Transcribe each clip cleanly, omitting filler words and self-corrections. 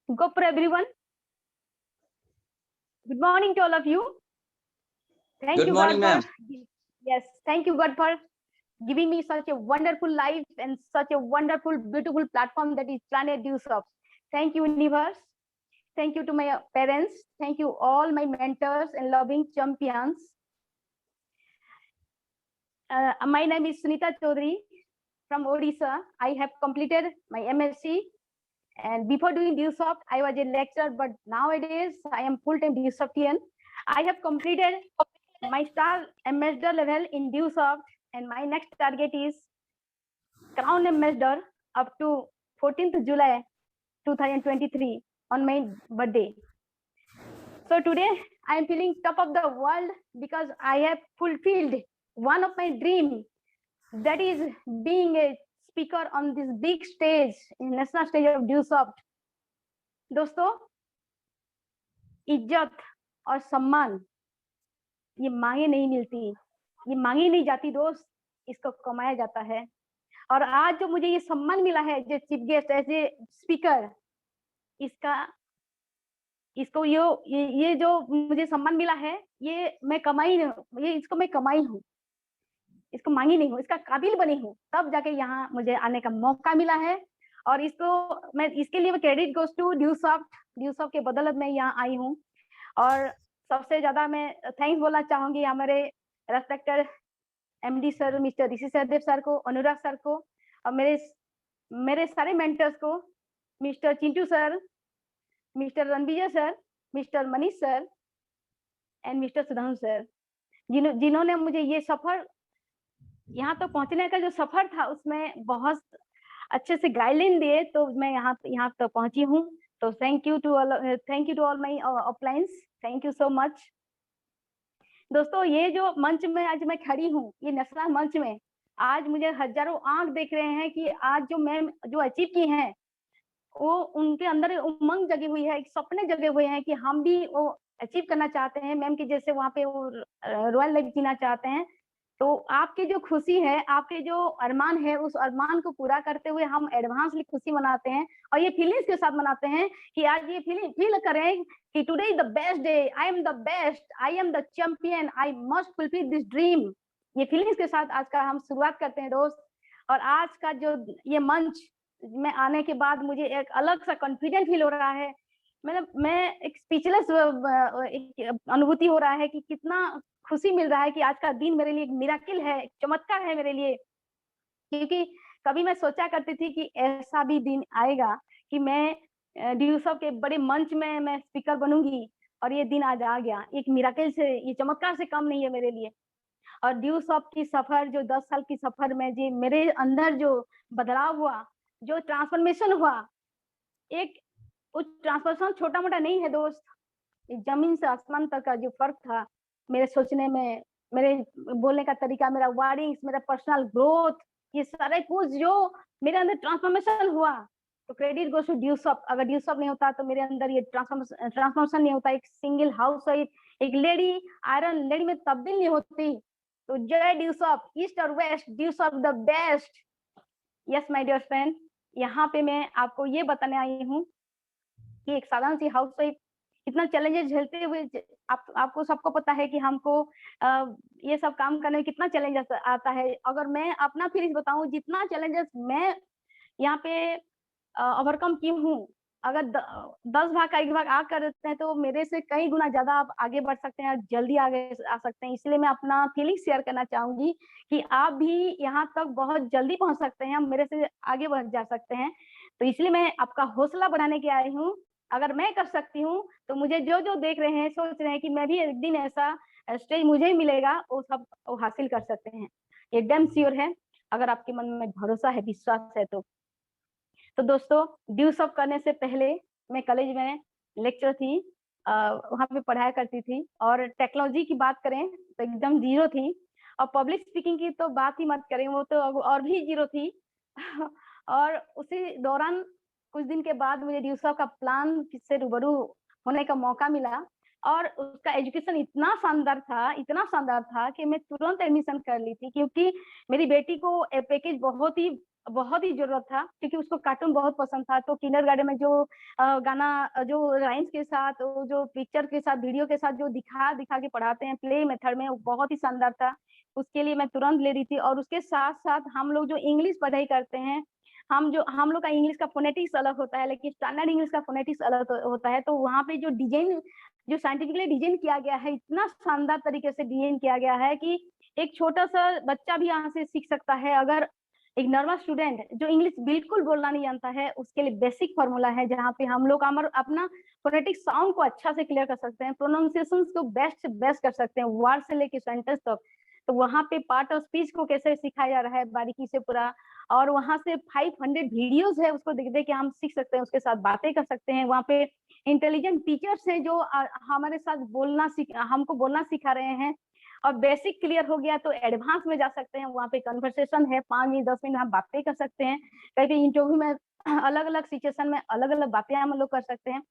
Go for everyone. Good morning to all of you. Thank Good you, morning, God, ma'am. yes, thank you, God, for giving me such a wonderful life and such a wonderful, beautiful platform that is Planet DewSoft. Thank you, universe. Thank you to my parents. Thank you, all my mentors and loving champions. My name is Sunita Chaudhary from Odisha. I have completed my MSc. And before doing DewSoft, I was a lecturer, but nowadays I am full-time DewSoftian. I have completed my star ambassador level in DewSoft, and my next target is crown ambassador up to 14th July 2023 on my birthday. So today I am feeling top of the world because I have fulfilled one of my dreams, that is being a speaker on this big stage, in national stage of DewSoft. दोस्तों, इज्जत और सम्मान ये मांगे नहीं मिलती, ये मांगी नहीं जाती दोस्त, इसको कमाया जाता है। और आज जो मुझे ये सम्मान मिला है जो chief guest as a speaker, इसको ये जो मुझे सम्मान मिला है, ये मैं कमाई हूँ, इसको मांगी नहीं हूँ, इसका काबिल बनी हूँ, तब जाके यहाँ मुझे आने का मौका मिला है। और इसके लिए क्रेडिट गोज टू DewSoft के बदौलत मैं यहाँ आई हूँ। और सबसे ज्यादा मैं थैंक्स बोलना चाहूंगी हमारे रेस्पेक्टेड MD सर मिस्टर ऋषि सहदेव सर को, अनुराग सर को, और मेरे सारे मेंटर्स को, mister Chintu sir, mister Ranvijay sir, mister Manish sir and mister Sudhanshu sir, जिन्होंने मुझे ये सफर यहाँ तक पहुंचने का जो सफर था उसमें बहुत अच्छे से गाइडलाइन दिए, तो मैं यहाँ तक पहुंची हूँ। तो thank you to all my appliances, thank you so much. दोस्तों, ये जो मंच में आज मैं खड़ी हूँ, ये नेशनल मंच में आज मुझे हजारों आंख देख रहे हैं कि आज जो मैम जो अचीव की हैं, वो उनके अंदर उमंग जगी हुई है, एक सपने जगे हुए हैं कि हम भी वो अचीव करना चाहते हैं, मैम की जैसे वहाँ पे वो रॉयल लाइफ जीना चाहते हैं। तो आपकी जो खुशी है, आपके जो अरमान है, उस अरमान को पूरा करते हुए हम एडवांसली खुशी मनाते हैं और ये फीलिंग्स के साथ मनाते हैं कि आज ये फील करें कि today is the best day, I am the best, I am the champion, I must fulfil this dream. ये फीलिंग्स के साथ आज का हम शुरुआत करते हैं दोस्त। और आज का जो ये मंच में आने के बाद मुझे एक अलग सा कॉन्फिडेंट फील हो रहा है, मतलब मैं एक स्पीचलेस अनुभूति हो रहा है कि कितना खुशी मिल रहा है कि आज का दिन मेरे लिए एक मिराकिल है, एक चमत्कार है मेरे लिए। क्योंकि कभी मैं सोचा करती थी कि ऐसा भी दिन आएगा कि मैं DewSoft के बड़े मंच में मैं स्पीकर बनूंगी, और ये दिन आज आ गया। एक मिराकिल से, ये चमत्कार से कम नहीं है मेरे लिए। और DewSoft की सफर, जो 10 साल की सफर में जो मेरे अंदर जो बदलाव हुआ, जो ट्रांसफॉर्मेशन हुआ, एक वो ट्रांसफॉर्मेशन छोटा मोटा नहीं है दोस्त, जमीन से आसमान तक का जो फर्क था मेरे सोचने में, मेरे बोलने का तरीका, मेरा वर्डिंग्स, मेरा पर्सनल ग्रोथ, ये सारे कुछ जो मेरे अंदर ट्रांसफॉर्मेशन हुआ, तो क्रेडिट गोस टू DewSoft। अगर DewSoft नहीं होता तो मेरे अंदर ये ट्रांसफॉर्मेशन नहीं होता, एक सिंगल हाउस वाइफ, एक लेडी, आयरन लेडी में तब्दील नहीं होती। तो जय DewSoft, ईस्ट और west, DewSoft the best. Yes my dear friend, यहाँ पे मैं आपको ये बताने आई हूँ कि एक साधारण सी हाउस वाइफ इतना चैलेंजेस झेलते हुए, आपको सबको पता है कि हमको ये सब काम करने में कितना चैलेंजेस आता है। अगर मैं अपना फीलिंग्स बताऊं, जितना चैलेंजेस मैं यहाँ पे ओवरकम की हूँ, अगर 10 भाग का 1 भाग आ करते हैं तो मेरे से कई गुना ज्यादा आप आगे बढ़ सकते हैं, जल्दी आगे आ सकते हैं। इसलिए मैं अपना फीलिंग शेयर करना चाहूंगी कि आप भी यहाँ तक बहुत जल्दी पहुंच सकते हैं, मेरे से आगे बढ़ जा सकते हैं। तो इसलिए मैं आपका हौसला बढ़ाने के आई हूँ। अगर मैं कर सकती हूँ तो मुझे जो देख रहे हैं, सोच रहे हैं कि मैं भी एक दिन ऐसा स्टेज मुझे ही मिलेगा, वो सब वो हासिल कर सकते हैं। ये डैम श्योर है, अगर आपके मन में भरोसा है, विश्वास है तो दोस्तों, DewSoft करने से पहले मैं कॉलेज में लेक्चर थी, वहाँ पे पढ़ाया करती थी, और टेक्नोलॉजी की बात करें तो एकदम जीरो थी, और पब्लिक स्पीकिंग की तो बात ही मत करें, वो तो और भी जीरो थी। और उसी दौरान कुछ दिन के बाद मुझे DewSoft का प्लान से रूबरू होने का मौका मिला, और उसका एजुकेशन इतना शानदार था कि मैं तुरंत एडमिशन कर ली थी, क्योंकि मेरी बेटी को पैकेज बहुत ही बहुत ही ज़रूरत था, क्योंकि उसको कार्टून बहुत पसंद था। तो किंडरगार्टन में जो गाना जो राइम्स के साथ, वो जो पिक्चर के साथ, वीडियो के साथ जो दिखा के पढ़ाते हैं प्ले मेथड में, वो बहुत ही शानदार था। उसके लिए मैं तुरंत ले रही थी। और उसके साथ-साथ हम लोग जो इंग्लिश पढ़ाई करते हैं, हम लोग का इंग्लिश का फ़ोनेटिक्स अलग होता है, लेकिन स्टैंडर्ड इंग्लिश का फ़ोनेटिक्स अलग होता है। तो वहाँ पे जो डिज़ाइन, जो साइंटिफिकली डिज़ाइन किया गया है, इतना शानदार तरीके से डिज़ाइन किया गया है कि एक छोटा-सा बच्चा भी यहाँ से सीख सकता है। अगर एक नॉर्मल स्टूडेंट जो इंग्लिश बिल्कुल बोलना नहीं जानता है, उसके लिए बेसिक फ़ॉर्मूला है, जहाँ पे हम लोग अपना फ़ोनेटिक साउंड को अच्छा से क्लियर कर सकते हैं, प्रोनाउंसिएशंस को बेस्ट से बेस्ट कर सकते हैं, वर्ड से लेके सेंटेंस तक। तो वहाँ पे पार्ट ऑफ स्पीच को कैसे सिखाया जा रहा है बारीकी से पूरा। और वहाँ से 500 वीडियोज़ है, उसको देख-देख के हम सीख सकते हैं, उसके साथ बातें कर सकते हैं। वहाँ पे इंटेलिजेंट टीचर्स हैं जो हमारे साथ हमको बोलना सिखा रहे हैं। और बेसिक क्लियर हो गया तो एडवांस में जा सकते हैं, वहाँ पे कन्वर्सेशन है, 5 मिनट 10 मिनट हम बातें कर सकते हैं। कहीं इंटरव्यू में अलग-अलग सिचुएशन में अलग-अलग बातें हम लोग कर सकते हैं।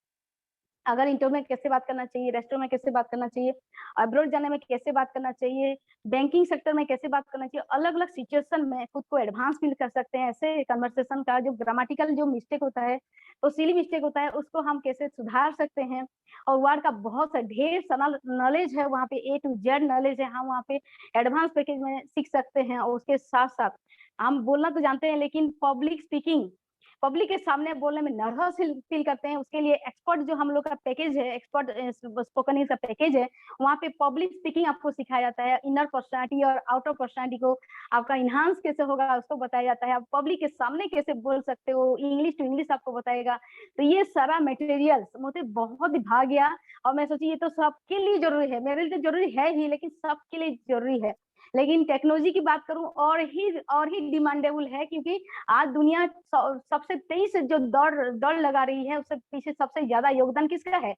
अगर इंटरव्यू में कैसे बात करना चाहिए, रेस्टोरेंट में कैसे बात करना चाहिए, अब्रॉड जाने में कैसे बात करना चाहिए, बैंकिंग सेक्टर में कैसे बात करना चाहिए, अलग-अलग सिचुएशन में खुद को एडवांस फील कर सकते हैं। ऐसे कन्वर्सेशन का जो ग्रामेटिकल जो मिस्टेक होता है, तो सिली मिस्टेक होता है, उसको हम कैसे सुधार सकते हैं। और वर्ड का बहुत सा ढेर सारा नॉलेज है, वहाँ पे ए टू जेड नॉलेज है, हम वहाँ पे एडवांस पैकेज में सीख सकते हैं। और उसके साथ-साथ हम बोलना तो जानते हैं, लेकिन पब्लिक के सामने बोलने में नर्वस फील करते हैं, उसके लिए एक्सपर्ट जो हम लोग का पैकेज है, एक्सपर्ट स्पोकन इंग्लिश का पैकेज है, वहाँ पे पब्लिक स्पीकिंग आपको सिखाया जाता है, इनर पर्सनैलिटी और आउटर पर्सनैलिटी को आपका एनहांस कैसे होगा, उसको बताया जाता है, आप पब्लिक के सामने कैसे बोल सकते हो, इंग्लिश टू इंग्लिश आपको बताएगा। तो ये सारा मटेरियल्स मुझे बहुत ही भा गया। और मैं सोची ये तो सबके लिए ज़रूरी है, मेरे लिए तो ज़रूरी है ही, लेकिन सबके लिए ज़रूरी है। लेकिन टेक्नोलॉजी की बात करूँ, और ही डिमांडेबल है, क्योंकि आज दुनिया सबसे तेज़ जो दौड़ लगा रही है, उससे पीछे सबसे ज़्यादा योगदान किसका है?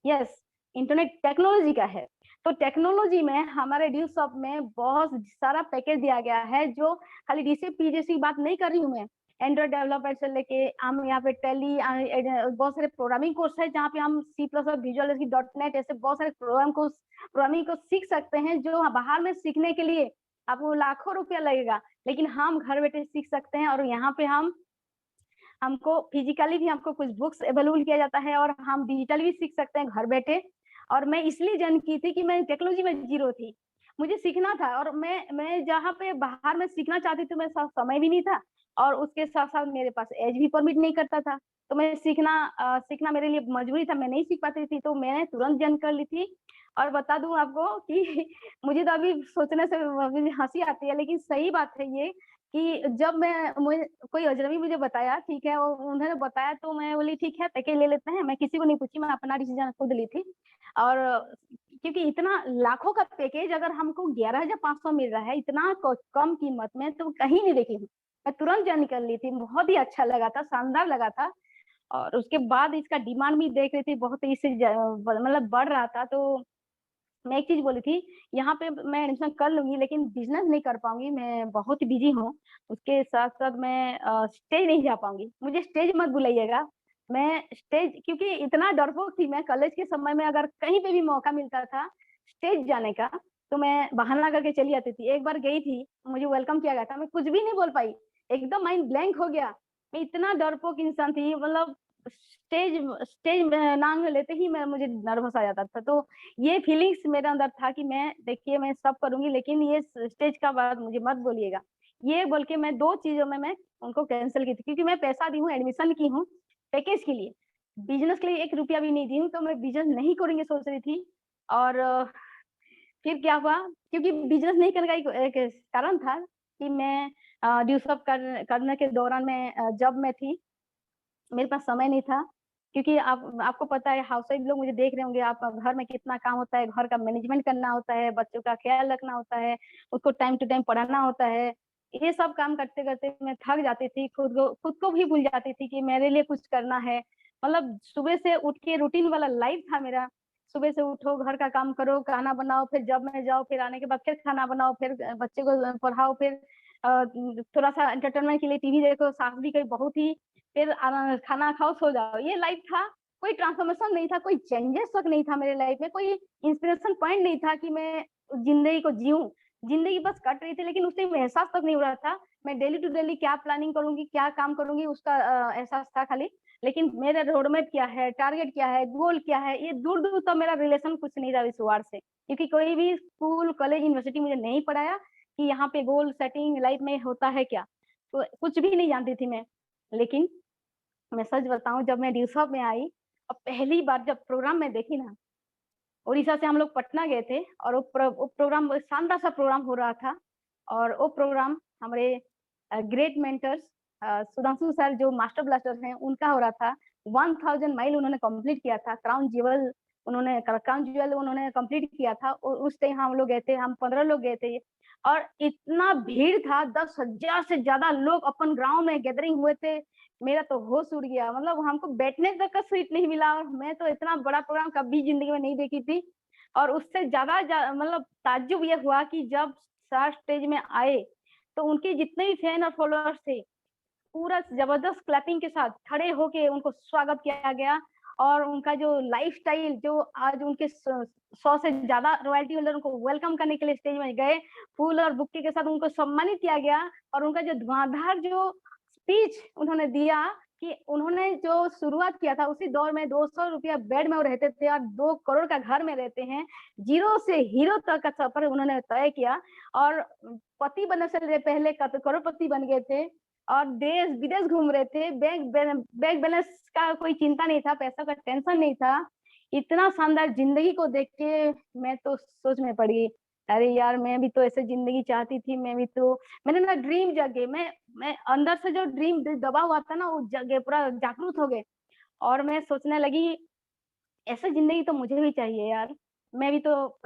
यस, इंटरनेट टेक्नोलॉजी का है। तो टेक्नोलॉजी में हमारे ड्यू शॉप में बहुत सारा पैकेज दिया गया है, जो खाली डीसीपी जैसी बात नहीं कर रही हूँ मैं। एंड्रॉइड डेवलपर से लेके हम यहाँ पे बहुत सारे प्रोग्रामिंग कोर्स है, जहाँ पे हम सी प्लस और विजुअल बेसिक डॉट नेट ऐसे बहुत सारे प्रोग्रामिंग को सीख सकते हैं, जो बाहर में सीखने के लिए आपको लाखों रुपया लगेगा, लेकिन हम घर बैठे सीख सकते हैं। और यहाँ पे हमको फिजिकली भी हमको कुछ बुक्स अवेलेबल किया जाता है, और हम डिजिटल भी सीख सकते हैं घर बैठे। और मैं इसलिए जॉइन की थी कि मैं टेक्नोलॉजी में ज़ीरो थी। मुझे सीखना था, और मैं जहाँ पे बाहर में सीखना चाहती थी, मेरे पास समय भी नहीं था, और उसके साथ-साथ मेरे पास एज भी परमिट नहीं करता था। तो मैं सीखना मेरे लिए मजबूरी था, मैं नहीं सीख पाती थी, तो मैंने तुरंत जॉइन कर ली थी। और बता दूँ आपको कि मुझे तो अभी सोचने से मुझे हँसी आती है, लेकिन सही बात है ये कि जब मुझे कोई अजनबी मुझे बताया, ठीक है, वो उन्होंने बताया, तो मैं बोली ठीक है पैकेज ले लेते हैं। मैं किसी को नहीं पूछी, मैं अपना डिसीज़न खुद ली थी। और क्योंकि इतना लाखों का पैकेज अगर हमको 11,500 मिल रहा है, इतना क कम कीमत में, तो कहीं नहीं देखी हूँ। मैं तुरंत जॉइन कर ली थी, बहुत ही अच्छा लगा था, शानदार लगा था। और उसके बाद इसका डिमांड भी देख रही थी, बहुत तेज़ी से मतलब बढ़ रहा था। तो मैं एक चीज़ बोली थी, यहाँ पे मैं एडमिशन कर लूँगी, लेकिन बिज़नेस नहीं कर पाऊँगी, मैं बहुत बिज़ी हूँ। उसके साथ-साथ मैं स्टेज नहीं जा पाऊँगी, मुझे स्टेज मत बुलाइएगा। मैं स्टेज, क्योंकि इतना डरपोक थी मैं, कॉलेज के समय में अगर कहीं पे भी मौका मिलता था स्टेज जाने का, तो मैं बहाना करके चली जाती थी। एक बार गई थी, मुझे वेलकम किया गया था, मैं कुछ भी नहीं बोल पाई, एकदम माइंड ब्लैंक हो गया। मैं इतना डरपोक इंसान थी, मतलब स्टेज स्टेज में नाम लेते ही मुझे नर्वस आ जाता था। तो ये फीलिंग्स मेरे अंदर था कि मैं देखिए मैं सब करूँगी, लेकिन ये स्टेज का बात मुझे मत बोलिएगा। ये बोल के मैं 2 चीज़ों में मैं उनको कैंसल की थी, क्योंकि मैं पैसा दी हूँ, एडमिशन की हूँ, पैकेज के लिए। बिज़नेस के लिए 1 रुपया भी नहीं दी हूँ, तो मैं बिज़नेस नहीं करूँगी सोच रही थी। और फिर क्या हुआ, क्योंकि बिज़नेस नहीं करने का एक कारण था कि मैं ड्यूसअप करने के दौरान मैं जॉब में थी। मेरे पास समय नहीं था, क्योंकि आपको पता है हाउसवाइफ लोग मुझे देख रहे होंगे, आप घर में कितना काम होता है, घर का मैनेजमेंट करना होता है, बच्चों का ख्याल रखना होता है, उसको टाइम टू टाइम पढ़ाना होता है। ये सब काम करते-करते मैं थक जाती थी, खुद को भी भूल जाती थी कि मेरे लिए कुछ करना है। मतलब सुबह से उठ के रूटीन वाला लाइफ था मेरा। सुबह से उठो, घर का काम करो, खाना बनाओ, फिर जॉब में जाओ, फिर आने के बाद फिर खाना बनाओ, फिर बच्चे को पढ़ाओ, फिर थोड़ा-सा एंटरटेनमेंट के लिए टीवी देखो, सास भी कोई बहुत ही, फिर खाना खाओ, सो जाओ, ये लाइफ था। कोई ट्रांसफॉर्मेशन नहीं था, कोई चेंजेस तक नहीं था मेरे लाइफ में, कोई इंस्पिरेशन पॉइंट नहीं था कि मैं ज़िंदगी को जिऊँ। ज़िंदगी बस कट रही थी, लेकिन उस टाइम एहसास तक नहीं हो रहा था मैं डेली टू डेली क्या प्लानिंग करूंगी, क्या काम करूंगी, उसका एहसास था खाली। लेकिन मेरा रोडमैप क्या है, टारगेट क्या है, गोल क्या है, ये दूर दूर तक मेरा रिलेशन कुछ नहीं था इस वार से, क्योंकि कोई भी स्कूल कॉलेज यूनिवर्सिटी मुझे नहीं पढ़ाया कि यहाँ पे गोल सेटिंग लाइफ में होता है क्या, तो कुछ भी नहीं जानती थी मैं। लेकिन मैं सच बताऊं, जब मैं ड्यूसॉप में आई और पहली बार जब प्रोग्राम में देखी ना, उड़ीसा से हम लोग पटना गए थे और वो प्रोग्राम शानदार सा प्रोग्राम हो रहा था। और वो प्रोग्राम हमारे ग्रेट मेंटर्स सुधांशु सर जो मास्टर ब्लास्टर हैं उनका हो रहा था। 1000 माइल उन्होंने कंप्लीट किया था, क्राउन ज्वेल उन्होंने कंप्लीट किया था। और उस टाइम हम लोग गए थे, हम 15 लोग गए थे। और इतना भीड़ था, 10,000 से ज्यादा लोग अपन ग्राउंड में गैदरिंग हुए थे। मेरा तो होश उड़ गया, मतलब हमको बैठने तक का सीट नहीं मिला। और मैं तो इतना बड़ा प्रोग्राम कभी जिंदगी में नहीं देखी थी। और उससे ज्यादा मतलब ताज्जुब ये हुआ कि जब सर स्टेज में आए तो उनके जितने भी फैन और फॉलोअर्स थे, पूरा जबरदस्त क्लैपिंग के साथ खड़े होके उनको स्वागत किया गया। और उनका जो लाइफस्टाइल, जो आज उनके 100 से ज्यादा रॉयल्टी होल्डर उनको वेलकम करने के लिए स्टेज में गए, फूल और बुक्के के साथ उनको सम्मानित किया गया। और उनका जो धुआंधार जो स्पीच उन्होंने दिया कि उन्होंने जो शुरुआत किया था उसी दौर में 200 रुपया बेड में वो रहते थे और 2 करोड़ का घर में रहते हैं, जीरो से हीरो तक का सफर उन्होंने तय किया। और पति बनने से पहले करोड़पति बन गए थे और देश विदेश घूम रहे थे। बैंक बैलेंस का कोई चिंता नहीं था, पैसा का टेंशन नहीं था। इतना शानदार जिंदगी को देख के मैं तो सोच में पड़ गई, अरे यार मैं भी तो ऐसे जिंदगी चाहती थी। मैं भी तो, मैंने ना ड्रीम जगे, मैं अंदर से जो ड्रीम दबा हुआ था ना वो जगे, पूरा जागरूक हो गए। और मैं सोचने लगी ऐसे जिंदगी तो मुझे भी चाहिए यार। मैं भी तो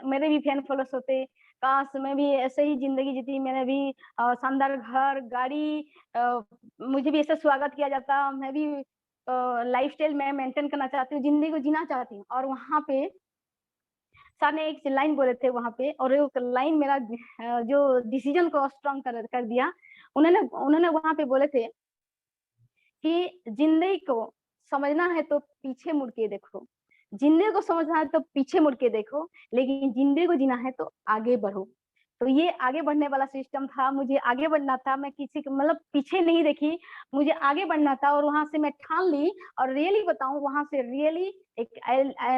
मेरे भी फैन फॉलोअर्स होते, काश मैं भी ऐसे ही जिंदगी जीती। मैंने भी शानदार घर गाड़ी, मुझे भी ऐसे स्वागत किया जाता। मैं भी लाइफस्टाइल मैं मेंटेन करना चाहती हूँ, जिंदगी को जीना चाहती हूँ। और वहां पे सर ने एक लाइन बोले थे वहां पे, और एक लाइन मेरा जो डिसीजन को स्ट्रांग कर दिया। उन्होंने उन्होंने वहां पे बोले थे कि जिंदगी को समझना है तो पीछे मुड़ के देखो, जिंदगी को समझना है तो पीछे मुड़ के देखो, लेकिन जिंदगी को जीना है तो आगे बढ़ो। तो ये आगे बढ़ने वाला सिस्टम था, मुझे आगे बढ़ना था। मैं किसी को मतलब पीछे नहीं देखी, मुझे आगे बढ़ना था। और वहां से मैं ठान ली। और रियली बताऊं, वहां से रियली एक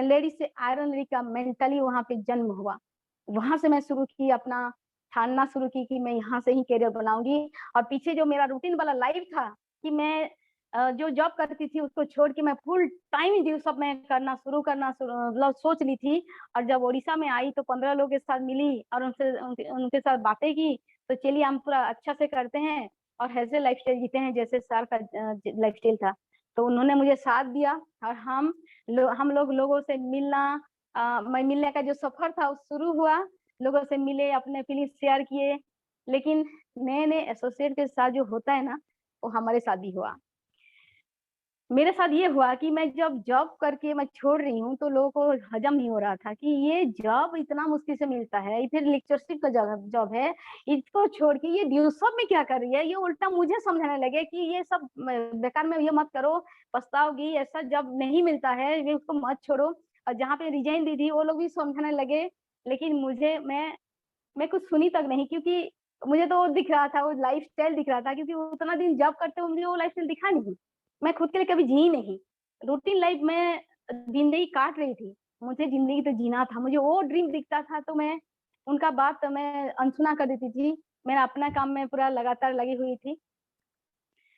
लेडी से आयरन लेडी का मेंटली वहां पे जन्म हुआ। वहां से मैं शुरू की अपना ठानना शुरू की कि मैं यहाँ से ही करियर बनाऊंगी। और पीछे जो मेरा रूटीन वाला लाइफ था कि मैं जो जॉब करती थी उसको छोड़ के मैं फुल टाइम ड्यूसॉप में करना मतलब सोच ली थी। और जब उड़ीसा में आई तो 15 लोगों के साथ मिली और उनके साथ बातें की। तो चलिए हम पूरा अच्छा से करते हैं और ऐसे लाइफस्टाइल जीते हैं जैसे सर का लाइफस्टाइल था। तो उन्होंने मुझे साथ दिया और हम लोगों से मिलना, मैं मिलने का जो सफर था वो शुरू हुआ। लोगों से मिले, अपने फीलिंग्स शेयर किए। लेकिन नए नए एसोसिएट के साथ जो होता है ना, वो हमारे साथ भी हुआ। मेरे साथ ये हुआ कि मैं जब जॉब करके मैं छोड़ रही हूँ तो लोगों को हजम नहीं हो रहा था कि ये जॉब इतना मुश्किल से मिलता है, इधर लेक्चरशिप का जॉब है, इसको छोड़ के ये ड्यूसॉप में क्या कर रही है। ये उल्टा मुझे समझाने लगे कि ये सब बेकार में ये मत करो, पछताओगी, ऐसा जॉब नहीं मिलता है, ये उसको मत छोड़ो। और जहाँ पे रिजाइन दी थी वो लोग भी समझाने लगे। लेकिन मुझे मैं कुछ सुनी तक नहीं, क्योंकि मुझे तो वो दिख रहा था, वो लाइफ स्टाइल दिख रहा था। क्योंकि उतना दिन जॉब करते हुए मुझे वो लाइफ स्टाइल दिखा नहीं, मैं खुद के लिए कभी जी नहीं। रूटीन लाइफ में जिंदगी काट रही थी, मुझे जिंदगी तो जीना था। मुझे वो ड्रीम दिखता था तो मैं उनका बात तो मैं अनसुना कर देती थी। मैं अपना काम में पूरा लगातार लगी हुई थी।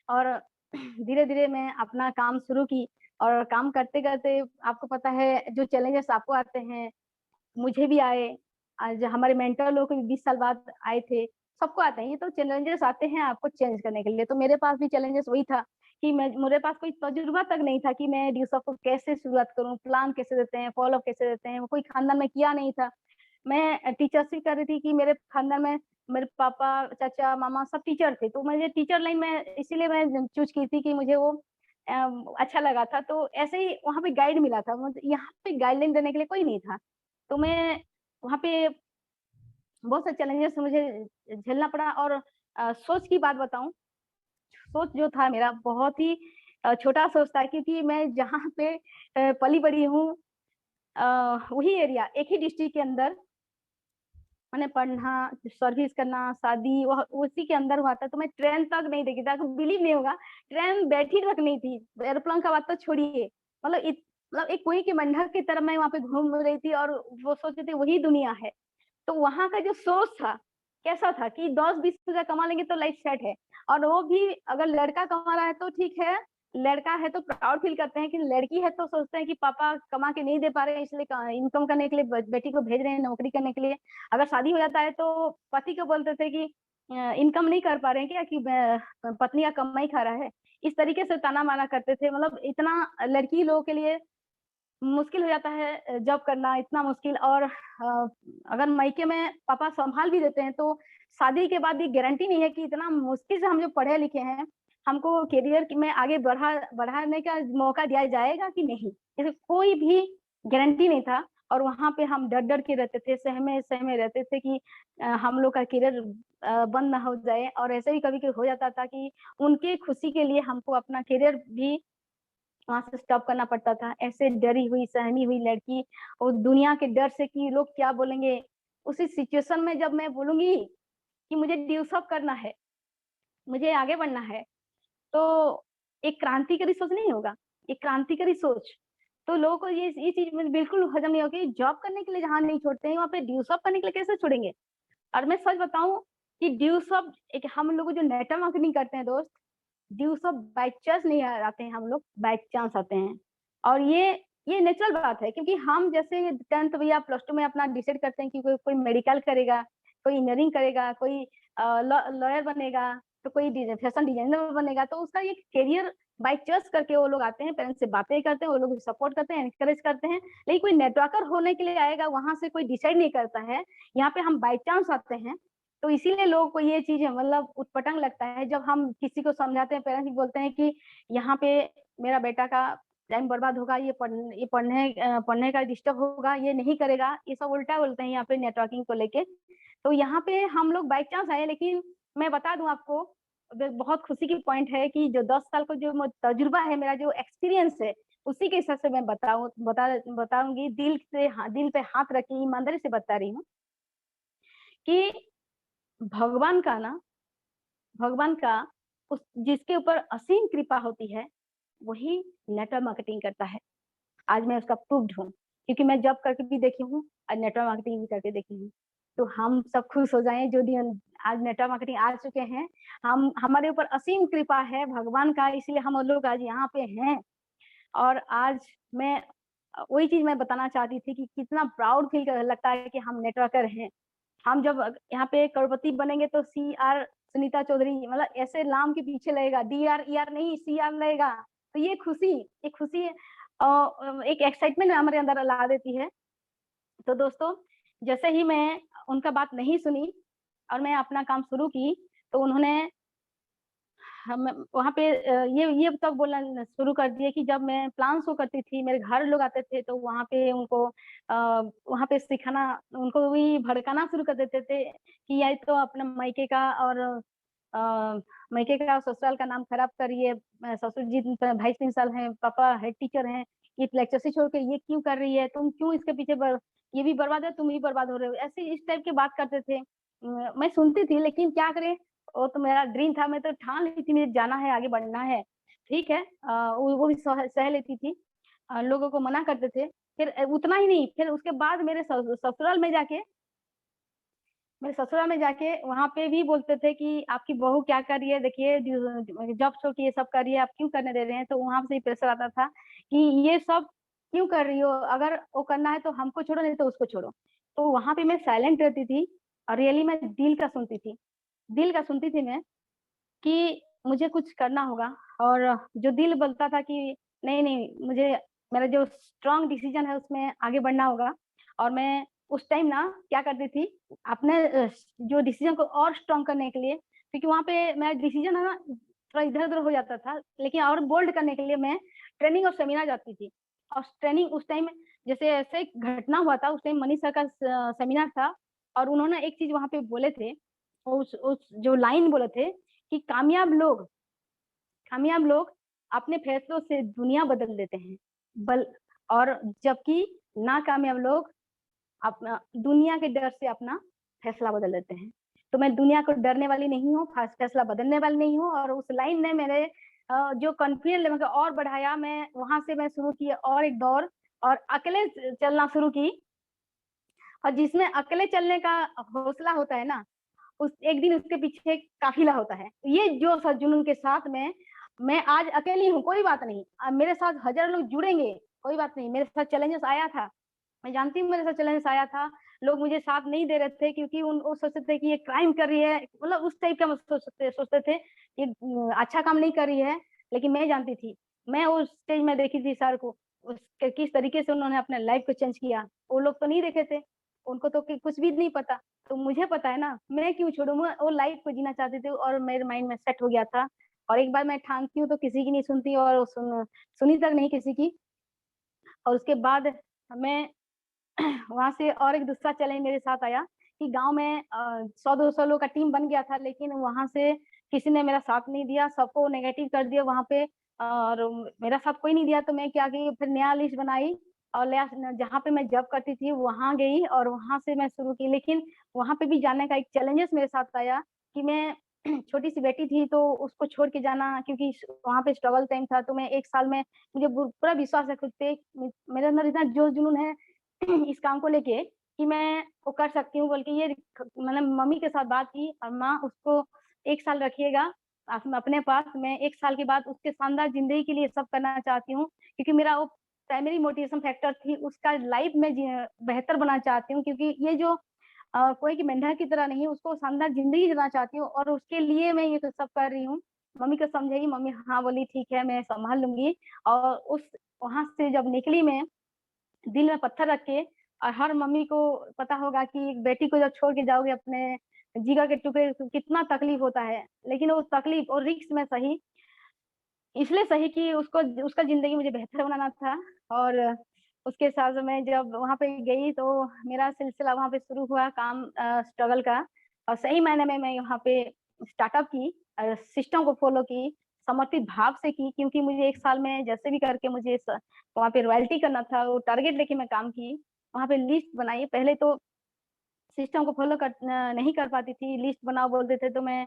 और धीरे धीरे मैं अपना काम शुरू की। और काम करते करते आपको पता है जो चैलेंजेस आपको आते हैं, मुझे भी आए। आज हमारे मेंटर लोग भी 20 साल बाद आए थे, सबको आते हैं। ये तो चैलेंजेस आते हैं आपको चेंज करने के लिए। तो मेरे पास भी चैलेंजेस वही था कि मेरे पास कोई तजुर्बा तक नहीं था कि मैं ड्यूसॉप को कैसे शुरुआत करूं, प्लान कैसे देते हैं, फॉलो कैसे देते हैं, कोई खानदान में किया नहीं था। मैं टीचरशिप कर रही थी कि मेरे खानदान में मेरे पापा, चाचा, मामा सब टीचर थे। तो मुझे टीचर लाइन में इसीलिए मैं चूज की थी कि मुझे वो अच्छा लगा था। तो ऐसे ही वहाँ पे गाइड मिला था, मुझे यहाँ पे गाइडलाइन देने के लिए कोई नहीं था। तो मैं वहाँ पे बहुत से चैलेंजेस मुझे झेलना पड़ा। और सोच की बात बताऊं, सोच जो था मेरा बहुत ही छोटा सोच था। क्योंकि मैं जहाँ पे पली बड़ी हूँ, वही एरिया, एक ही डिस्ट्रिक्ट के अंदर मैंने पढ़ना, सर्विस करना, शादी वह उसी के अंदर हुआ था। तो मैं ट्रेन तक नहीं देखी थी, आपको बिलीव नहीं होगा, ट्रेन बैठी तक नहीं थी, एरोप्लेन का बात तो छोड़िए। मतलब मतलब एक कुएं के मेंढक की तरह मैं वहाँ पे घूम रही थी और वो सोच रही थी वही दुनिया है। तो वहाँ का जो सोच था, कैसा था कि 10-20 हज़ार कमा लेंगे तो लाइफ सेट है। और वो भी अगर लड़का कमा रहा है तो ठीक है, लड़का है तो प्राउड फील करते हैं, कि लड़की है तो सोचते हैं कि पापा कमा के नहीं दे पा रहे हैं, इसलिए इनकम करने के लिए बेटी को भेज रहे हैं नौकरी करने के लिए। अगर शादी हो जाता है तो पति को बोलते थे कि इनकम नहीं कर पा रहे हैं क्या, कि पत्नी का कमाई खा रहा है। इस तरीके से ताना माना करते थे। मतलब इतना लड़की लोगों के लिए मुश्किल हो जाता है जॉब करना, इतना मुश्किल। और अगर मायके में पापा संभाल भी देते हैं तो शादी के बाद भी गारंटी नहीं है कि इतना मुश्किल से हम जो पढ़े लिखे हैं, हमको करियर में आगे बढ़ाने का मौका दिया जाएगा कि नहीं, इसका कोई भी गारंटी नहीं था। और वहाँ पे हम डर-डर के रहते थे, सहमे-सहमे रहते थे कि हम लोग का करियर बंद ना हो जाए। और ऐसे भी कभी-कभी हो जाता था कि उनकी खुशी के लिए हमको अपना करियर भी वहाँ से स्टॉप करना पड़ता था। ऐसे डरी हुई, सहमी हुई लड़की और दुनिया के डर से कि लोग क्या बोलेंगे, उसी सिचुएशन में जब मैं बोलूँगी कि मुझे ड्यूस अप करना है, मुझे आगे बढ़ना है, तो एक क्रांतिकारी सोच नहीं होगा, एक क्रांतिकारी सोच। तो लोगों को ये चीज़ में बिल्कुल हज़म नहीं होगी, जॉब करने के लिए जहाँ नहीं छोड़ते हैं, वहाँ पे ड्यूस अप करने के लिए कैसे छोड़ेंगे? और मैं सच बताऊँ कि ड्यूस अप एक हम लोग जो नेटवर्क मार्केटिंग करते हैं दोस्त, ड्यू सब बाय चांस नहीं आते हैं हम लोग, बाय चांस आते हैं। और ये नेचुरल बात है, क्योंकि हम जैसे 10th या +2 में अपना डिसाइड करते हैं कि कोई कोई मेडिकल करेगा, कोई इंजीनियरिंग करेगा, कोई लॉयर बनेगा, तो कोई फैशन डिजाइनर बनेगा, तो उसका ये करियर बाय चांस करके वो लोग आते हैं, पेरेंट्स से बातें करते हैं, वो लोग सपोर्ट करते हैं, एनकरेज करते हैं। लेकिन कोई नेटवर्कर होने के लिए आएगा, वहाँ से कोई डिसाइड नहीं करता है। यहाँ पे हम बाय चांस आते हैं। तो इसीलिए लोगों को ये चीज़ मतलब उटपटांग लगता है। जब हम किसी को समझाते हैं, पेरेंट्स भी बोलते हैं कि यहाँ पे मेरा बेटा का टाइम बर्बाद होगा, ये पढ़ने का डिस्टर्ब होगा, ये नहीं करेगा, ये सब उल्टा बोलते हैं यहाँ पे नेटवर्किंग को लेके। तो यहाँ पे हम लोग बाय चांस आए, लेकिन मैं बता दूँ आपको, बहुत खुशी की पॉइंट है कि जो 10 साल का जो तजुर्बा है, मेरा जो एक्सपीरियंस है, उसी के हिसाब से मैं बताऊँगी, दिल पे हाथ रख के ईमानदारी से बता रही हूँ कि भगवान का ना भगवान का उस जिसके ऊपर असीम कृपा होती है, वही नेटवर्क मार्केटिंग करता है। आज मैं उसका प्रूव्ड हूँ, क्योंकि मैं जॉब करके भी देखी हूँ और नेटवर्क मार्केटिंग भी करके देखी हूँ। तो हम सब खुश हो जाएँ जो दिन आज नेटवर्क मार्केटिंग आ चुके हैं। हम हमारे ऊपर असीम कृपा है भगवान का, इसलिए हम लोग आज यहाँ पे हैं। और आज मैं वही चीज़ मैं बताना चाहती थी कि कितना प्राउड फील लगता है कि हम नेटवर्कर हैं। हम जब यहाँ पे करोड़पति बनेंगे तो सीआर सुनीता चौधरी मतलब ऐसे नाम के पीछे लगेगा, डीआर ईआर नहीं सीआर लगेगा। तो ये खुशी एक एक्साइटमेंट हमारे अंदर ला देती है। तो दोस्तों, जैसे ही मैं उनका बात नहीं सुनी और मैं अपना काम शुरू की, तो उन्होंने हम वहाँ पे ये तक बोलना शुरू कर दिए कि जब मैं प्लान शो करती थी, मेरे घर लोग आते थे, तो वहाँ पे उनको वहाँ पे सिखाना, उनको भी भड़काना शुरू कर देते थे कि ये तो अपने मायके का और मायके का और ससुराल का नाम खराब कर रही है। ससुर जी वाइस प्रिंसिपल हैं, पापा हेड टीचर हैं, ये लेक्चर से छोड़ के ये क्यों कर रही है? तुम क्यों इसके पीछे ये भी बर्बाद है, तुम भी बर्बाद हो रहे हो। ऐसे इस टाइप की बात करते थे। मैं सुनती थी, लेकिन क्या करें, वो तो मेरा ड्रीम था, मैं तो ठान ली थी मुझे जाना है, आगे बढ़ना है। ठीक है, वो भी सह लेती थी। लोगों को मना करते थे। फिर उतना ही नहीं, फिर उसके बाद मेरे ससुराल में जाके वहाँ पे भी बोलते थे कि आपकी बहू क्या कर रही है, देखिए जॉब छोड़ के ये सब कर रही है, आप क्यों करने दे रहे हैं? तो वहाँ से ही प्रेशर आता था कि ये सब क्यों कर रही हो? अगर वो करना है तो हमको छोड़ो, नहीं तो उसको छोड़ो। तो वहाँ पे मैं साइलेंट रहती थी और रियली मैं दिल का सुनती थी मैं कि मुझे कुछ करना होगा। और जो दिल बोलता था कि नहीं, मुझे मेरा जो स्ट्रॉन्ग डिसीजन है उसमें आगे बढ़ना होगा। और मैं उस टाइम ना क्या करती थी, अपने जो डिसीजन को और स्ट्रॉन्ग करने के लिए, क्योंकि वहाँ पे मेरा डिसीजन है ना थोड़ा इधर-उधर हो जाता था, लेकिन और बोल्ड करने के लिए मैं ट्रेनिंग और सेमिनार जाती थी। और ट्रेनिंग उस टाइम जैसे ऐसे एक घटना हुआ था, उस टाइम मनीष सर का सेमिनार था और उन्होंने एक चीज़ वहाँ पे बोले थे, उस जो लाइन बोले थे कि कामयाब लोग अपने फैसलों से दुनिया बदल देते हैं। बल और जबकि नाकामयाब लोग अपना दुनिया के डर से अपना फैसला बदल देते हैं। तो मैं दुनिया को डरने वाली नहीं हूँ, फैसला बदलने वाली नहीं हूँ, और उस लाइन ने मेरे जो कॉन्फिडेंस लेवल को और बढ़ाया। मैं वहाँ से मैं शुरू की और एक दौड़, और अकेले चलना शुरू की। और जिसमें अकेले चलने का हौसला होता है ना, उस एक दिन उसके पीछे एक काफिला होता है। ये जोश और जुनून के साथ मैं आज अकेली हूँ, कोई बात नहीं। मेरे साथ हज़ारों लोग जुड़ेंगे, कोई बात नहीं। मेरे साथ चैलेंजेस आया था, मैं जानती हूँ मेरे साथ चैलेंजेस आया था। लोग मुझे साथ नहीं दे रहे थे क्योंकि वो सोचते थे कि ये क्राइम कर रही है, मतलब उस टाइप का सोचते थे, ये अच्छा काम नहीं कर रही है। लेकिन मैं जानती थी, मैं उस स्टेज में देखी थी सर को, किस तरीके से उन्होंने अपने लाइफ को चेंज किया। वो लोग तो नहीं देखे थे, उनको तो कुछ भी नहीं पता। तो मुझे पता है ना, मैं क्यों छोड़ूँ? मैं वो लाइफ को जीना चाहती थी और मेरे माइंड में सेट हो गया था। और एक बार मैं ठानती हूँ तो किसी की नहीं सुनती, और सुनी तक नहीं किसी की। और उसके बाद मैं वहाँ से और एक दूसरा चैलेंज मेरे साथ आया कि गाँव में 100-200 लोग का टीम बन गया था, लेकिन वहाँ से किसी ने मेरा साथ नहीं दिया, सबको नेगेटिव कर दिया वहाँ पे, और मेरा साथ कोई नहीं दिया। तो मैं क्या की, फिर नया लिस्ट बनाई और नया जहाँ पे मैं जॉब करती थी वहाँ गई, और वहाँ से मैं शुरू की। लेकिन वहाँ पे भी जाने का एक चैलेंजेस मेरे साथ आया कि मैं छोटी-सी बेटी थी, तो उसको छोड़ के जाना, क्योंकि वहाँ पे स्ट्रगल टाइम था। तो मैं 1 साल में, मुझे पूरा विश्वास है खुद पे, मेरे अंदर इतना जोश-जुनून है इस काम को लेके कि मैं वो कर सकती हूँ, बोल के ये मैंने मम्मी के साथ बात की, और माँ उसको 1 साल रखिएगा अपने पास। मैं 1 साल के बाद उसके शानदार ज़िंदगी के लिए सब करना चाहती हूँ, क्योंकि मेरा वो प्राइमरी मोटिवेशन फैक्टर थी, उसका लाइफ में बेहतर बनाना चाहती हूँ, क्योंकि ये जो कोई की मेंढक की तरह नहीं, उसको शानदार ज़िंदगी जीना चाहती हूँ, और उसके लिए मैं ये तो सब कर रही हूँ। मम्मी को समझाई, मम्मी हाँ बोली, ठीक है मैं सँभाल लूँगी। और उस वहाँ से जब निकली मैं, दिल में पत्थर रख के, और हर मम्मी को पता होगा कि एक बेटी को जब छोड़ के जाओगे अपने जिगर के टुकड़े, तो कितना तकलीफ होता है। लेकिन वो तकलीफ और रिस्क में सही, इसलिए सही कि उसको उसका ज़िंदगी मुझे बेहतर बनाना था। और उसके साथ मैं जब वहाँ पे गई, तो मेरा सिलसिला वहाँ पे शुरू हुआ काम स्ट्रगल का। और सही मायने में मैं वहाँ पे स्टार्टअप की, सिस्टम को फ़ॉलो की, समर्पित भाव से की, क्योंकि मुझे 1 साल में जैसे भी करके मुझे वहाँ पे रॉयल्टी करना था, वो टारगेट लेके मैं काम की। वहाँ पे लिस्ट बनाई, पहले तो सिस्टम को फ़ॉलो नहीं कर पाती थी, लिस्ट बनाओ बोलते थे, तो मैं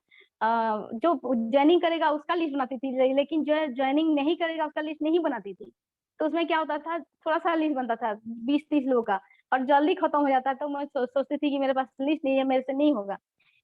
जो जॉइनिंग करेगा उसका लिस्ट बनाती थी, लेकिन जो जॉइनिंग नहीं करेगा उसका लिस्ट नहीं बनाती थी। तो उसमें क्या होता था, थोड़ा-सा लिस्ट बनता था 20-30 लोगों का, और जल्दी खत्म हो जाता, तो मैं सोचती थी कि मेरे पास लिस्ट नहीं है, मेरे से नहीं होगा।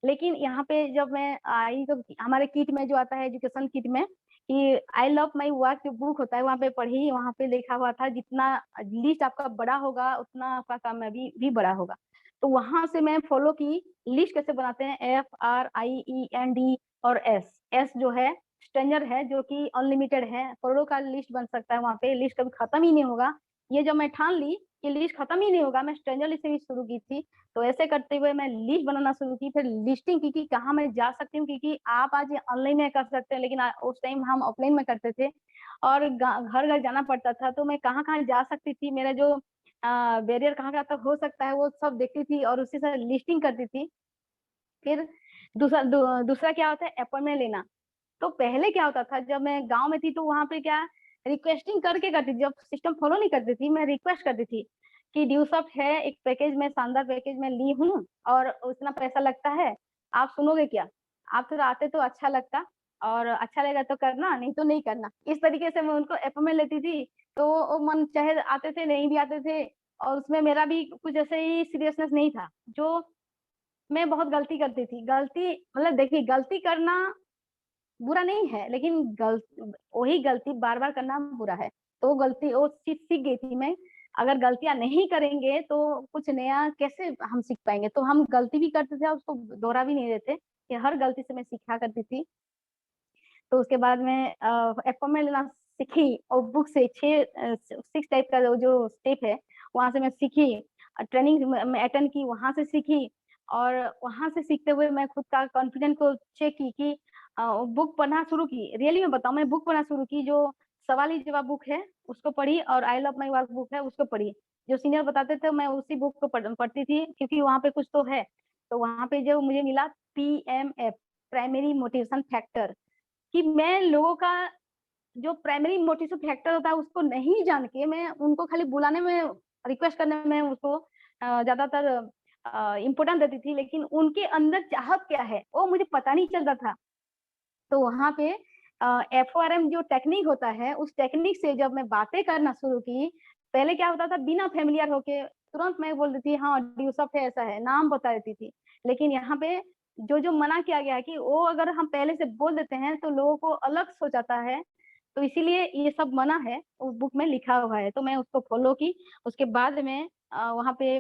लेकिन यहाँ पे जब मैं आई, तो हमारे किट में जो आता है एजुकेशन किट में, कि आई लव माय वर्क जो बुक होता है, वहाँ पे पढ़ी, वहाँ पे लिखा हुआ था, जितना लिस्ट आपका बड़ा होगा उतना आपका कामयाबी भी बड़ा होगा। तो वहाँ से मैं फ़ॉलो की, लिस्ट कैसे बनाते हैं, FRIEND और S। S जो है स्ट्रेंजर है, जो कि अनलिमिटेड है, करोड़ों का लिस्ट बन सकता है वहाँ पे, लिस्ट कभी खत्म ही नहीं होगा। ये जब मैं ठान ली कि लिस्ट खत्म ही नहीं होगा, मैं स्ट्रेंजर लिस्ट से भी शुरू की थी। तो ऐसे करते हुए मैं लिस्ट बनाना शुरू की, फिर लिस्टिंग की कि कहाँ मैं जा सकती हूँ, क्योंकि आप आज ऑनलाइन में कर सकते हैं, लेकिन उस टाइम हम ऑफलाइन में करते थे, और घर-घर जाना पड़ता था। तो मैं कहाँ-कहाँ जा सकती थी, मेरा जो बैरियर कहाँ-कहाँ तक हो सकता है, वो सब देखती थी और उसी से लिस्टिंग करती थी। फिर दूसरा क्या होता है, अपॉइंटमेंट लेना। तो पहले क्या होता था, जब मैं गाँव में थी, तो वहाँ पे क्या रिक्वेस्टिंग करके करती थी, जब सिस्टम फॉलो नहीं करती थी, मैं रिक्वेस्ट करती थी कि ड्यूसॉफ्ट है, एक पैकेज में शानदार पैकेज में ली हूँ, और उतना पैसा लगता है, आप सुनोगे क्या? आप थोड़ा आते तो अच्छा लगता, और अच्छा लगेगा तो करना, नहीं तो नहीं करना। इस तरीके से मैं उनको अपॉइंटमेंट लेती थी, तो वो मन चाहे आते थे, नहीं भी आते थे, और उसमें मेरा भी कुछ ऐसे ही सीरियसनेस नहीं था। जो मैं बहुत गलती करती थी, गलती मतलब देखिए, गलती करना बुरा नहीं है, लेकिन वही गलती बार-बार करना बुरा है। तो वो चीज़ सीख गई थी मैं, अगर गलतियाँ नहीं करेंगे तो कुछ नया कैसे हम सीख पाएँगे? तो हम गलती भी करते थे और उसको दोहरा भी नहीं रहे थे, कि हर गलती से मैं सीखा करती थी। तो उसके बाद मैं अपॉइंटमेंट लेना सीखी, और बुक से 6 टाइप का जो स्टेप है, वहाँ से मैं सीखी। ट्रेनिंग मैं अटेंड की, वहाँ से सीखी, और वहाँ से सीखते हुए मैं खुद का कॉन्फिडेंस को चेक की कि बुक पढ़ना शुरू की। रियली मैं बताऊँ, मैं बुक पढ़ना शुरू की, जो सवाल ही जवाब बुक है, उसको पढ़ी, और I love my work book है, उसको पढ़ी। जो सीनियर बताते थे, मैं उसी बुक को पढ़ती थी, क्योंकि वहाँ पे कुछ तो है। तो वहाँ पे जो मुझे मिला, PMF, प्राइमरी मोटिवेशन फैक्टर, कि मैं लोगों का जो प्राइमरी मोटिवेशन फैक्टर होता है उसको नहीं जान के, मैं उनको खाली बुलाने में, रिक्वेस्ट करने में उसको ज़्यादातर इम्पोर्टेंस देती थी, लेकिन उनके अंदर चाहत क्या है, वो मुझे पता नहीं चलता था। तो वहाँ पे एफओआरएम जो टेक्निक होता है, उस टेक्निक से जब मैं बातें करना शुरू की, पहले क्या होता था बिना फ़ैमिलियर होके तुरंत मैं बोल देती हाँ, ड्यूसफ है, ऐसा है, नाम बता देती थी। लेकिन यहाँ पे जो मना किया गया है कि वो अगर हम पहले से बोल देते हैं तो लोगों को अलग सोच आता है, तो इसीलिए ये सब मना है, उस बुक में लिखा हुआ है। तो मैं उसको फ़ॉलो की, उसके बाद में वहाँ पे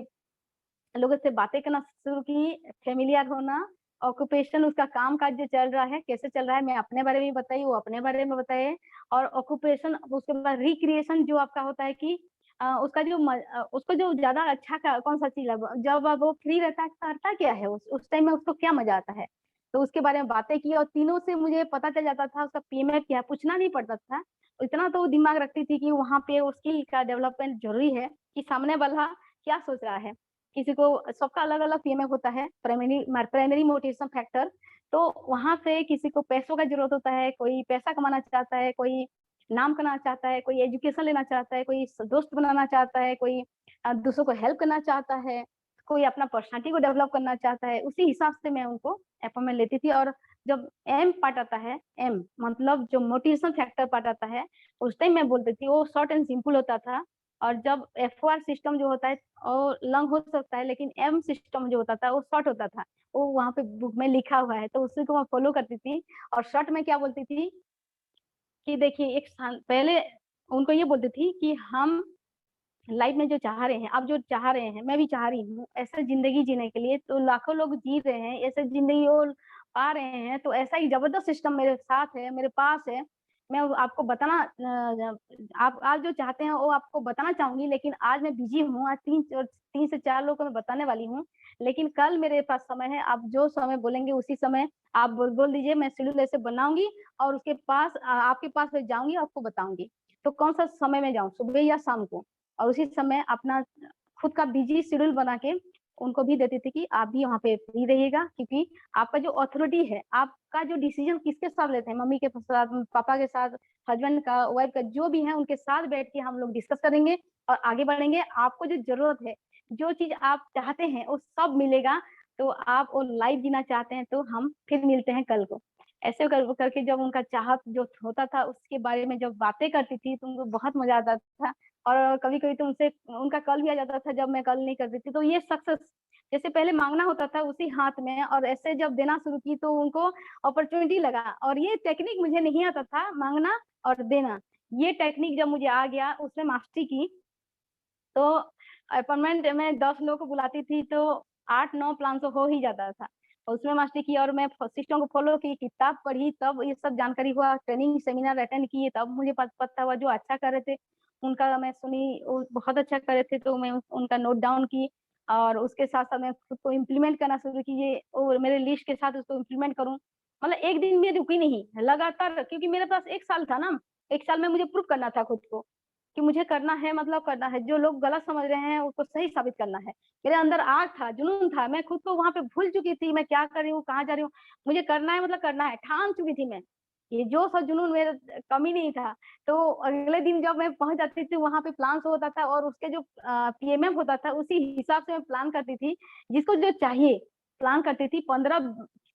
लोगों से बातें करना शुरू की, फ़ैमिलियर होना, ऑक्यूपेशन उसका काम-काज जो चल रहा है, कैसे चल रहा है, मैं अपने बारे में भी बताई, वो अपने बारे में बताए और ऑक्यूपेशन उसके बाद रिक्रिएशन जो आपका होता है कि उसको जो ज़्यादा अच्छा का कौन-सा चीज़ है, जब अब वो फ्री रहता है, करता क्या है उस टाइम में उसको क्या मज़ा आता है? तो उसके बारे में बातें की और तीनों से मुझे पता चल जाता था उसका पीएमएफ क्या है, पूछना नहीं पड़ता था। इतना तो दिमाग रखती थी कि वहाँ पे वो स्किल का डेवलपमेंट ज़रूरी है कि सामने वाला क्या सोच रहा है। किसी को सबका अलग-अलग पीएमएफ होता है, प्राइमरी मोटिवेशन फैक्टर। तो वहाँ पे किसी को पैसों का ज़रूरत होता है, कोई पैसा कमाना चाहता है, कोई नाम कमाना चाहता है, कोई एजुकेशन लेना चाहता है, कोई स दोस्त बनाना चाहता है, कोई दूसरों को हेल्प करना चाहता है, कोई अपना पर्सनैलिटी को डेवलप करना चाहता है। उसी हिसाब से मैं उनको अपॉइंटमेंट लेती थी और जब एम पार्ट आता है, एम मतलब जो मोटिवेशन फैक्टर पार्ट आता है, उस टाइम मैं बोलती थी, वो शॉर्ट एंड सिंपल होता था और जब एफओआर सिस्टम जो होता है और लॉन्ग हो सकता है, लेकिन एम सिस्टम जो होता था वो शॉर्ट होता था। वो वहाँ पे बुक में लिखा हुआ है, तो उसी को मैं फ़ॉलो करती थी और शॉर्ट में क्या बोलती थी कि देखिए एक साल पहले उनको ये बोलती थी कि हम लाइफ में जो चाह रहे हैं, आप जो चाह रहे हैं, मैं भी चाह रही हूँ, ऐसे ज़िंदगी जीने के लिए तो लाखों लोग जी रहे हैं, ऐसे ज़िंदगी वो पा रहे हैं, तो ऐसा ही ज़बरदस्त सिस्टम मेरे साथ है, मेरे पास है। मैं वो आपको बताना आप आज जो चाहते हैं वो आपको बताना चाहूँगी, लेकिन आज मैं बिज़ी हूँ, आज 3 से 4 लोगों को मैं बताने वाली हूँ। लेकिन कल मेरे पास समय है, आप जो समय बोलेंगे उसी समय आप बोल दीजिए, मैं शेड्यूल ऐसे बनाऊँगी और उसके पास आपके पास मैं जाऊँगी, आपको बताऊँगी। तो कौन-सा समय में जाऊँ, सुबह या शाम को? और उसी समय अपना खुद का बिज़ी शेड्यूल बना के उनको भी देती थी कि आप भी वहाँ पे फ्री रहिएगा क्योंकि आपका जो अथॉरिटी है, आपका जो डिसीज़न किसके साथ लेते हैं, मम्मी के साथ, पापा के साथ, हस्बैंड का, वाइफ का जो भी है उनके साथ बैठ के हम लोग डिस्कस करेंगे और आगे बढ़ेंगे। आपको जो ज़रूरत है, जो चीज़ आप चाहते हैं वो सब मिलेगा, तो आप वो लाइफ़ जीना चाहते हैं तो हम फिर मिलते हैं कल को। ऐसे करके जब उनका चाहत जो होता था उसके बारे में जब बातें करती थी तो उनको बहुत मज़ा आता था। और कभी-कभी तो उनसे उनका कॉल भी आ जाता था जब मैं कॉल नहीं करती थी, तो ये सक्सेस जैसे पहले माँगना होता था उसी हाथ में और ऐसे जब देना शुरू की तो उनको अपॉर्च्युनिटी लगा और ये टेक्निक मुझे नहीं आता था माँगना और देना। ये टेक्निक जब मुझे आ गया उसमें मास्टरी की तो अपॉइंटमेंट में 10 लोगों को बुलाती थी तो 8-9 प्लान तो हो ही जाता था। और उसमें मास्टरी की और मैं सिस्टम को फ़ॉलो की, किताब पढ़ी तब ये सब जानकारी हुआ, ट्रेनिंग सेमिनार अटेंड किए तब मुझे पता हुआ जो अच्छा कर रहे थे, उनका मैं सुनी वो बहुत अच्छा कर रहे थे तो मैं उनका नोट डाउन की और उसके साथ-साथ मैं खुद को इम्प्लीमेंट करना शुरू की ये और मेरे लिस्ट के साथ उसको इम्प्लीमेंट करूँ। मतलब एक दिन में रुकी नहीं, लगातार क्योंकि मेरे पास 1 साल था ना, 1 साल में मुझे प्रूव करना था खुद को। कि मुझे करना है मतलब करना है, जो लोग गलत समझ रहे हैं उसको सही साबित करना है। मेरे अंदर आग था, जुनून था, मैं खुद को वहाँ पे भूल चुकी थी, मैं क्या कर रही हूँ, कहाँ जा रही हूँ, मुझे करना है मतलब करना है, ठान चुकी थी मैं। ये जोश और जुनून मेरे कम ही नहीं था। तो अगले दिन जब मैं पहुँच जाती थी वहाँ पे प्लान शो होता था और उसके जो पीएमएफ होता था उसी हिसाब से मैं प्लान करती थी, जिसको जो चाहिए, प्लान करती थी 15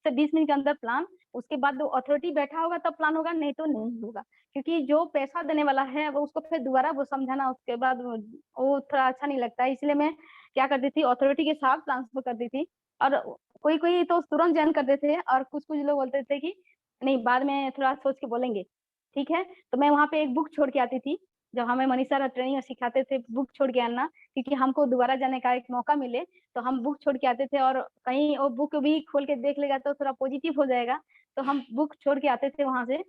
से 20 मिनट के अंदर प्लान, उसके बाद वो अथॉरिटी बैठा होगा तब प्लान होगा, नहीं तो नहीं होगा। क्योंकि जो पैसा देने वाला है वो उसको फिर दोबारा वो समझाना उसके बाद वो थोड़ा अच्छा नहीं लगता है इसलिए मैं क्या करती थी अथॉरिटी के साथ ट्रांसफर करती थी और कोई-कोई तो तुरंत जॉइन कर देते थे और कुछ-कुछ लोग बोलते थे कि नहीं बाद में थोड़ा सोच के बोलेंगे, ठीक है? तो मैं वहाँ पे एक बुक छोड़ के आती थी, जब हमें मनीषा ट्रेनिंग में सिखाते थे बुक छोड़ के आना क्योंकि हमको दोबारा जाने का एक मौका मिले, तो हम बुक छोड़ के आते थे और कहीं वो बुक भी खोल के देख लेगा तो थोड़ा पॉजिटिव हो जाएगा, तो हम बुक छोड़ के आते थे वहाँ से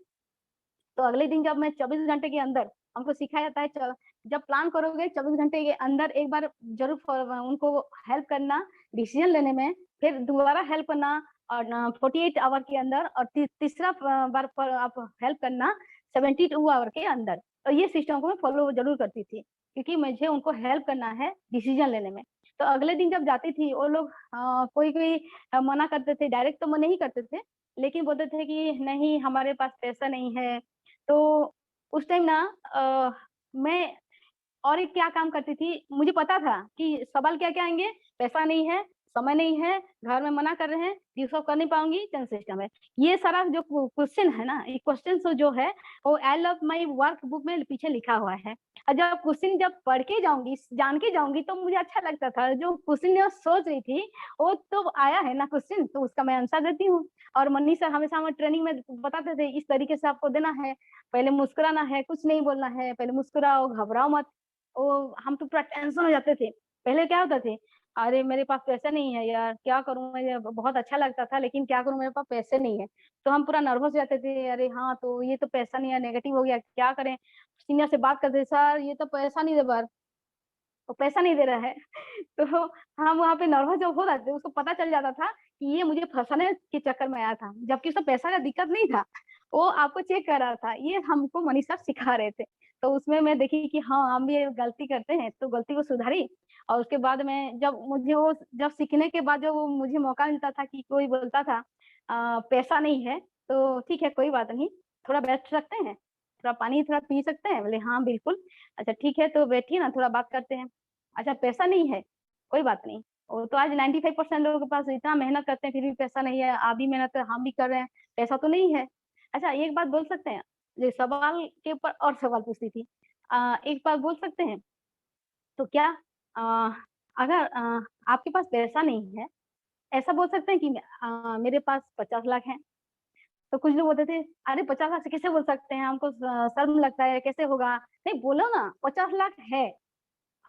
तो अगले दिन जब मैं 24 घंटे के अंदर हमको सिखाया जाता है जब प्लान करोगे 24 घंटे के अंदर एक बार ज़रूर उनको हेल्प करना डिसीजन लेने में, फिर दोबारा हेल्प करना और 48 आवर के अंदर और तीसरा बार पर आप हेल्प करना 72 आवर के अंदर। तो ये सिस्टम को मैं फॉलो ज़रूर करती थी, क्योंकि मुझे उनको हेल्प करना है डिसीजन लेने में। तो अगले दिन जब जाती थी वो लोग कोई-कोई मना करते थे, डायरेक्ट तो मना नहीं करते थे, लेकिन बोलते थे कि नहीं हमारे पास पैसा नहीं है तो उस टाइम ना मैं और एक क्या काम करती थी, मुझे पता था कि सवाल क्या-क्या आएँगे, पैसा नहीं है, समय नहीं है, घर में मना कर रहे हैं, डिस्टर्ब कर नहीं पाऊंगी, चैन सिस्टम है। ये सारा जो क्वेश्चन है ना, ये क्वेश्चन जो है वो I love my work book में पीछे लिखा हुआ है। और जब क्वेश्चन जब पढ़ के जाऊंगी, जान के जाऊंगी, तो मुझे अच्छा लगता था। जो क्वेश्चन मैं सोच रही थी वो तो आया है ना क्वेश्चन, तो उसका मैं आंसर देती हूँ। और मनीष सर हमेशा हमें ट्रेनिंग में बताते थे, इस तरीके से आपको देना है, पहले मुस्कुराना है, कुछ नहीं बोलना है, पहले मुस्कुराओ, घबराओ मत। वो हम तो पूरा टेंशन हो जाते थे। पहले क्या होता थे, अरे मेरे पास पैसा नहीं है यार, क्या करूं, मुझे बहुत अच्छा लगता था लेकिन क्या करूं, मेरे पास पैसे नहीं है। तो हम पूरा नर्वस हो जाते थे, अरे हाँ तो ये तो पैसा नहीं है, नेगेटिव हो गया, क्या करें। सीनियर से बात करते, सर ये तो पैसा नहीं दे बार, तो पैसा नहीं दे रहा है। तो हम वहाँ पे नर्वस जब हो जाते थे, उसको पता चल जाता था कि ये मुझे फंसाने के चक्कर में आया था, जबकि उसको पैसा का दिक्कत नहीं था। वो आपको चेक कर रहा था। ये हमको मनीष सर सिखा रहे थे। तो उसमें मैं देखी कि हाँ हम भी ये गलती करते हैं, तो गलती को सुधारी। और उसके बाद में जब मुझे वो, जब सीखने के बाद जब वो मुझे मौका मिलता था कि कोई बोलता था पैसा नहीं है, तो ठीक है कोई बात नहीं, थोड़ा बैठ सकते हैं, थोड़ा पानी थोड़ा पी सकते हैं, बोले हाँ बिल्कुल। अच्छा ठीक है तो बैठिए ना, थोड़ा बात करते हैं। अच्छा पैसा नहीं है, कोई बात नहीं। वो तो आज 95% लोगों के पास इतना मेहनत करते हैं फिर भी पैसा नहीं है, आप भी मेहनत कर, हम भी कर रहे हैं, पैसा तो नहीं है। अच्छा एक बात बोल सकते हैं, ये सवाल के ऊपर और सवाल पूछती थी। एक बात बोल सकते हैं, तो क्या अ, अगर आपके पास पैसा नहीं है, ऐसा बोल सकते हैं कि मेरे पास 50 लाख है। तो कुछ लोग बोलते थे, अरे 50 लाख से कैसे बोल सकते हैं, हमको शर्म लगता है, कैसे होगा। नहीं बोलो ना, 50 लाख है।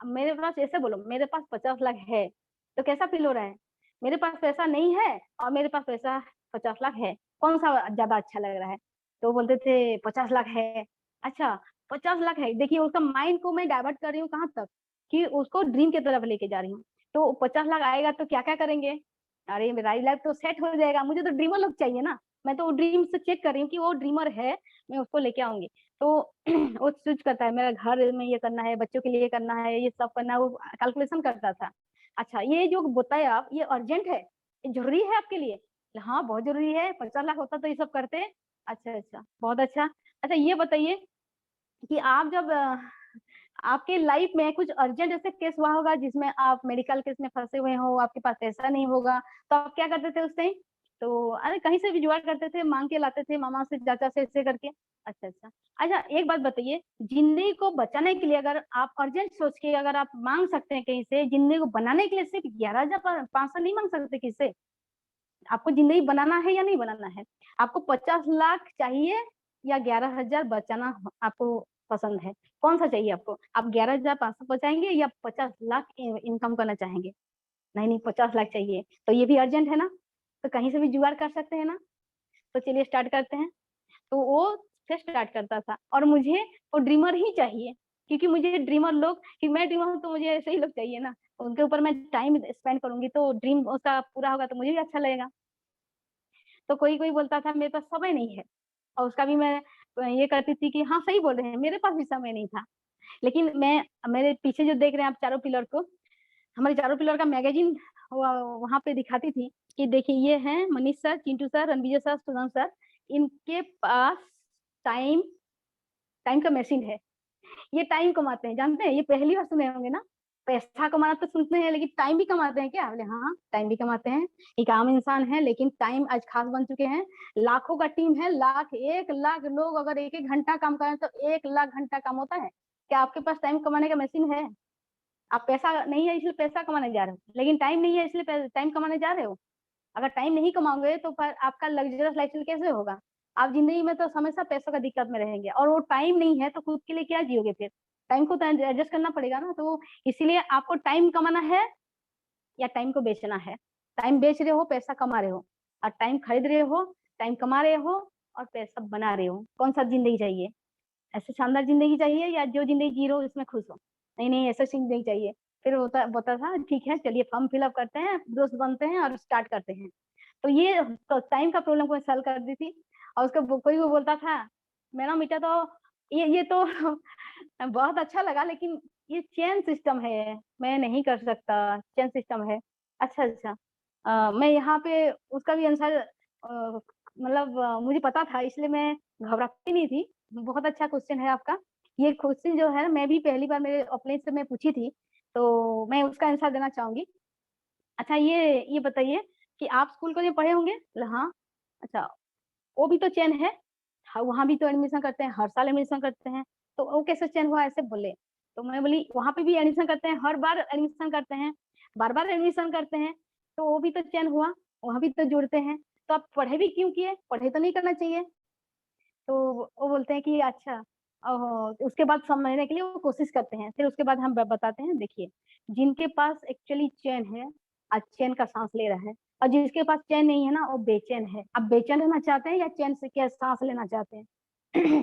मेरे पास ऐसे बोलो, मेरे पास 50 लाख है, तो कैसा फील हो रहा है। मेरे पास पैसा नहीं है और मेरे पास पैसा 50 लाख है, कौन सा ज्यादा अच्छा लग रहा है। तो बोलते थे 50 लाख है। अच्छा 50 लाख है, देखिए उसका माइंड को मैं डाइवर्ट कर रही हूँ कहाँ तक, कि उसको ड्रीम की तरफ लेके जा रही हूँ। तो 50 लाख आएगा तो क्या क्या करेंगे, अरे मेरा लाइफ तो सेट हो जाएगा, मुझे तो ड्रीमर लोग चाहिए ना। मैं तो वो ड्रीम से चेक कर रही हूँ कि वो ड्रीमर है, मैं उसको लेके आऊंगी। तो वो चूज करता है, मेरा घर में ये करना है, बच्चों के लिए ये करना है, ये सब करना है, वो कैलकुलेशन करता था। अच्छा ये जो बताया आप, ये अर्जेंट है, ये जरूरी है आपके लिए। हाँ बहुत जरूरी है, 50 लाख होता तो ये सब करते। अच्छा अच्छा बहुत अच्छा। अच्छा ये बताइए कि आप जब आपके लाइफ में कुछ अर्जेंट ऐसे केस हुआ होगा जिसमें आप मेडिकल केस में फंसे हुए हो, आपके पास पैसा नहीं होगा, तो आप क्या करते थे उस टाइम। तो अरे कहीं से भी जुगाड़ करते थे, मांग के लाते थे, मामा से चाचा से, ऐसे करके। अच्छा अच्छा। अच्छा एक बात बताइए, जिंदगी को बचाने के लिए अगर आप अर्जेंट सोच के अगर आप मांग सकते हैं कहीं से, जिंदगी को बनाने के लिए सिर्फ 11,500 नहीं मांग सकते किससे। आपको जिंदगी बनाना है या नहीं बनाना है, आपको 50 लाख चाहिए या 11,000 बचाना आपको पसंद है, कौन सा चाहिए आपको। आप 11,500 बचाएंगे या 50 लाख इनकम करना चाहेंगे। नहीं नहीं 50 लाख चाहिए, तो ये भी अर्जेंट है ना, तो कहीं से भी जुगाड़ कर सकते हैं ना। तो चलिए स्टार्ट करते हैं। तो वो से स्टार्ट करता था, और मुझे वो ड्रीमर ही चाहिए, क्योंकि मुझे ड्रीमर लोग, कि मैं ड्रीमर हूँ तो मुझे ऐसे ही लोग चाहिए ना, उनके ऊपर मैं टाइम स्पेंड करूंगी तो ड्रीम उसका पूरा होगा तो मुझे भी अच्छा लगेगा। तो कोई कोई बोलता था मेरे पास समय नहीं है, और उसका भी मैं ये करती थी कि हाँ सही बोल रहे हैं, मेरे पास भी समय नहीं था। लेकिन मैं, मेरे पीछे जो देख रहे हैं आप चारों पिलर को, हमारे चारों पिलर का मैगजीन वहां पे दिखाती थी कि देखिए ये हैं Manish sir, Chintu sir, Ranvijay sir, Sudam sir, इनके पास टाइम, टाइम का मशीन है। ये टाइम कमाते हैं, जानते हैं, ये पहली बार सुने होंगे ना। पैसा कमाना तो सुनते हैं, लेकिन टाइम भी कमाते हैं क्या, बोले हाँ टाइम भी कमाते हैं। एक आम इंसान है लेकिन टाइम आज खास बन चुके हैं। लाखों का टीम है, लाख 1 लाख लोग अगर 1 1 घंटा काम करें तो 1 लाख घंटा काम होता है। क्या आपके पास टाइम कमाने का मशीन है। आप पैसा नहीं है इसलिए पैसा कमाने जा रहे हो, लेकिन टाइम नहीं है इसलिए टाइम कमाने जा रहे हो। अगर टाइम नहीं कमाओगे तो फिर आपका लग्जरियस लाइफस्टाइल कैसे होगा। आप जिंदगी में तो हमेशा पैसों का दिक्कत में रहेंगे, और वो टाइम नहीं है तो खुद के लिए क्या जियोगे फिर। टाइम को तो एडजस्ट करना पड़ेगा ना। तो इसीलिए आपको टाइम कमाना है या टाइम को बेचना है। टाइम बेच रहे हो, पैसा कमा रहे हो, और टाइम खरीद रहे हो, टाइम कमा रहे हो, और पैसा बना रहे हो, कौन सा जिंदगी चाहिए। ऐसे शानदार जिंदगी चाहिए या जो जिंदगी जी रहे हो इसमें खुश हो। नहीं नहीं ऐसा जिंदगी चाहिए। फिर होता होता था ठीक है चलिए फॉर्म फिलअप करते हैं, दोस्त बनते हैं और स्टार्ट करते हैं। तो ये तो टाइम का प्रॉब्लम को मैं सॉल्व कर दी थी। और उसका कोई वो बोलता था, मेरा बेटा तो ये तो बहुत अच्छा लगा, लेकिन ये चेन सिस्टम है, मैं नहीं कर सकता, चेन सिस्टम है। अच्छा अच्छा। मैं यहाँ पे उसका भी आंसर मतलब मुझे पता था, इसलिए मैं घबराती नहीं थी। बहुत अच्छा क्वेश्चन है आपका। ये क्वेश्चन जो है मैं भी पहली बार मेरे ऑफलाइन से मैं पूछी थी, तो मैं उसका आंसर देना चाहूंगी। अच्छा ये बताइए कि आप स्कूल कॉलेज में पढ़े होंगे? बोले हाँ। अच्छा, वो भी तो चेन है, हाँ, वहाँ भी तो एडमिशन करते हैं, हर साल एडमिशन करते हैं, तो वो कैसे चेंज हुआ ऐसे बोले। तो मैं बोली वहाँ पे भी एडमिशन करते हैं, हर बार एडमिशन करते हैं, बार-बार एडमिशन करते हैं, तो वो भी तो चेंज हुआ, वहाँ भी तो जुड़ते हैं, तो आप पढ़े भी क्यों किए? पढ़े तो नहीं करना चाहिए। तो वो बोलते हैं कि अच्छा उसके बाद समझने के लिए वो कोशिश करते हैं। फिर उसके बाद हम ब बताते हैं देखिए, जिनके पास एक्चुअली चैन है, आज चैन का साँस ले रहा है और जिसके पास चैन नहीं है ना, वो बेचैन है। आप बेचैन रहना चाहते हैं या चैन से क्या साँस लेना चाहते हैं?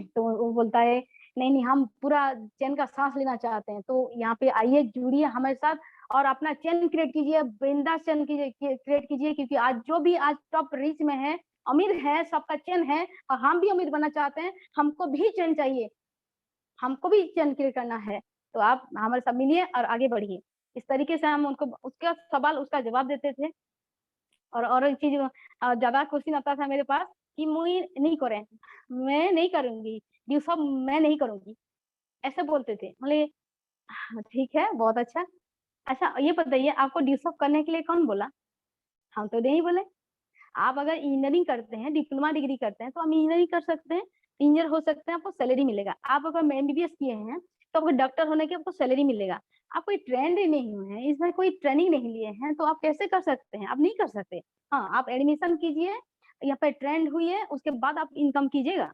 तो वो बोलता है, नहीं, हम पूरा चैन का साँस लेना चाहते हैं। तो यहाँ पे आइए, जुड़िए हमारे साथ और अपना चैन क्रिएट कीजिए, बिंदास चैन कीजिए क्रिएट कीजिए क्योंकि आज जो भी आज टॉप रीच में है, अमीर है, सबका चैन है और हम भी अमीर बनना चाहते हैं, हमको भी चैन चाहिए, हमको भी चैन क्रिएट करना है। तो आप हमारे साथ मिलिए और आगे बढ़िए। इस तरीके से हम उनको उसका सवाल उसका जवाब देते थे और एक चीज़ ज़्यादा क्वेश्चन आता था मेरे पास कि मुई नहीं करें, मैं नहीं करूँगी, ये सब मैं नहीं करूँगी, ऐसे बोलते थे। बोले हाँ, ठीक है, बहुत अच्छा। अच्छा ये बताइए आपको ड्यूसअप करने के लिए कौन बोला? हम तो नहीं बोले। आप अगर इंजीनियरिंग करते हैं, डिप्लोमा डिग्री करते हैं, तो हम इंजीनियरिंग कर सकते हैं, इंजीनियर हो सकते हैं, आपको सैलरी मिलेगा। आप अगर एमबीबीएस किए हैं, तो आपको डॉक्टर होने की आपको सैलरी मिलेगा। आप कोई ट्रेंड ही नहीं हुए हैं, इसमें कोई ट्रेनिंग नहीं लिए हैं, तो आप कैसे कर सकते हैं? आप नहीं कर सकते। हाँ, आप एडमिशन कीजिए, यहाँ पे ट्रेंड हुई है, उसके बाद आप इनकम कीजिएगा।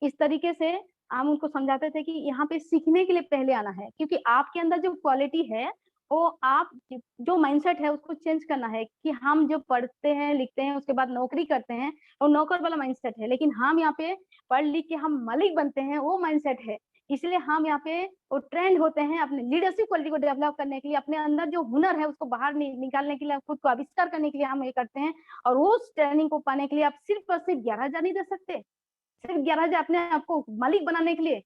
इस तरीके से हम उनको समझाते थे कि यहाँ पे सीखने के लिए पहले आना है, क्योंकि आपके अंदर जो क्वालिटी है, वो आप जो माइंडसेट है उसको चेंज करना है कि हम जो पढ़ते हैं, लिखते हैं, उसके बाद नौकरी करते हैं, वो नौकर वाला माइंडसेट है। लेकिन हम यहाँ पे पढ़ लिख के हम मालिक बनते हैं, वो माइंडसेट है। इसलिए हम यहाँ पे वो ट्रेंड होते हैं अपने लीडरशिप क्वालिटी को डेवलप करने के लिए, अपने अंदर जो हुनर है उसको बाहर निकालने के लिए, खुद को आविष्कार करने के लिए हम ये करते हैं। और उस ट्रेनिंग को पाने के लिए आप सिर्फ और सिर्फ 11,000 नहीं दे सकते। सिर्फ 11,000 अपने आप को मालिक बनाने के लिए,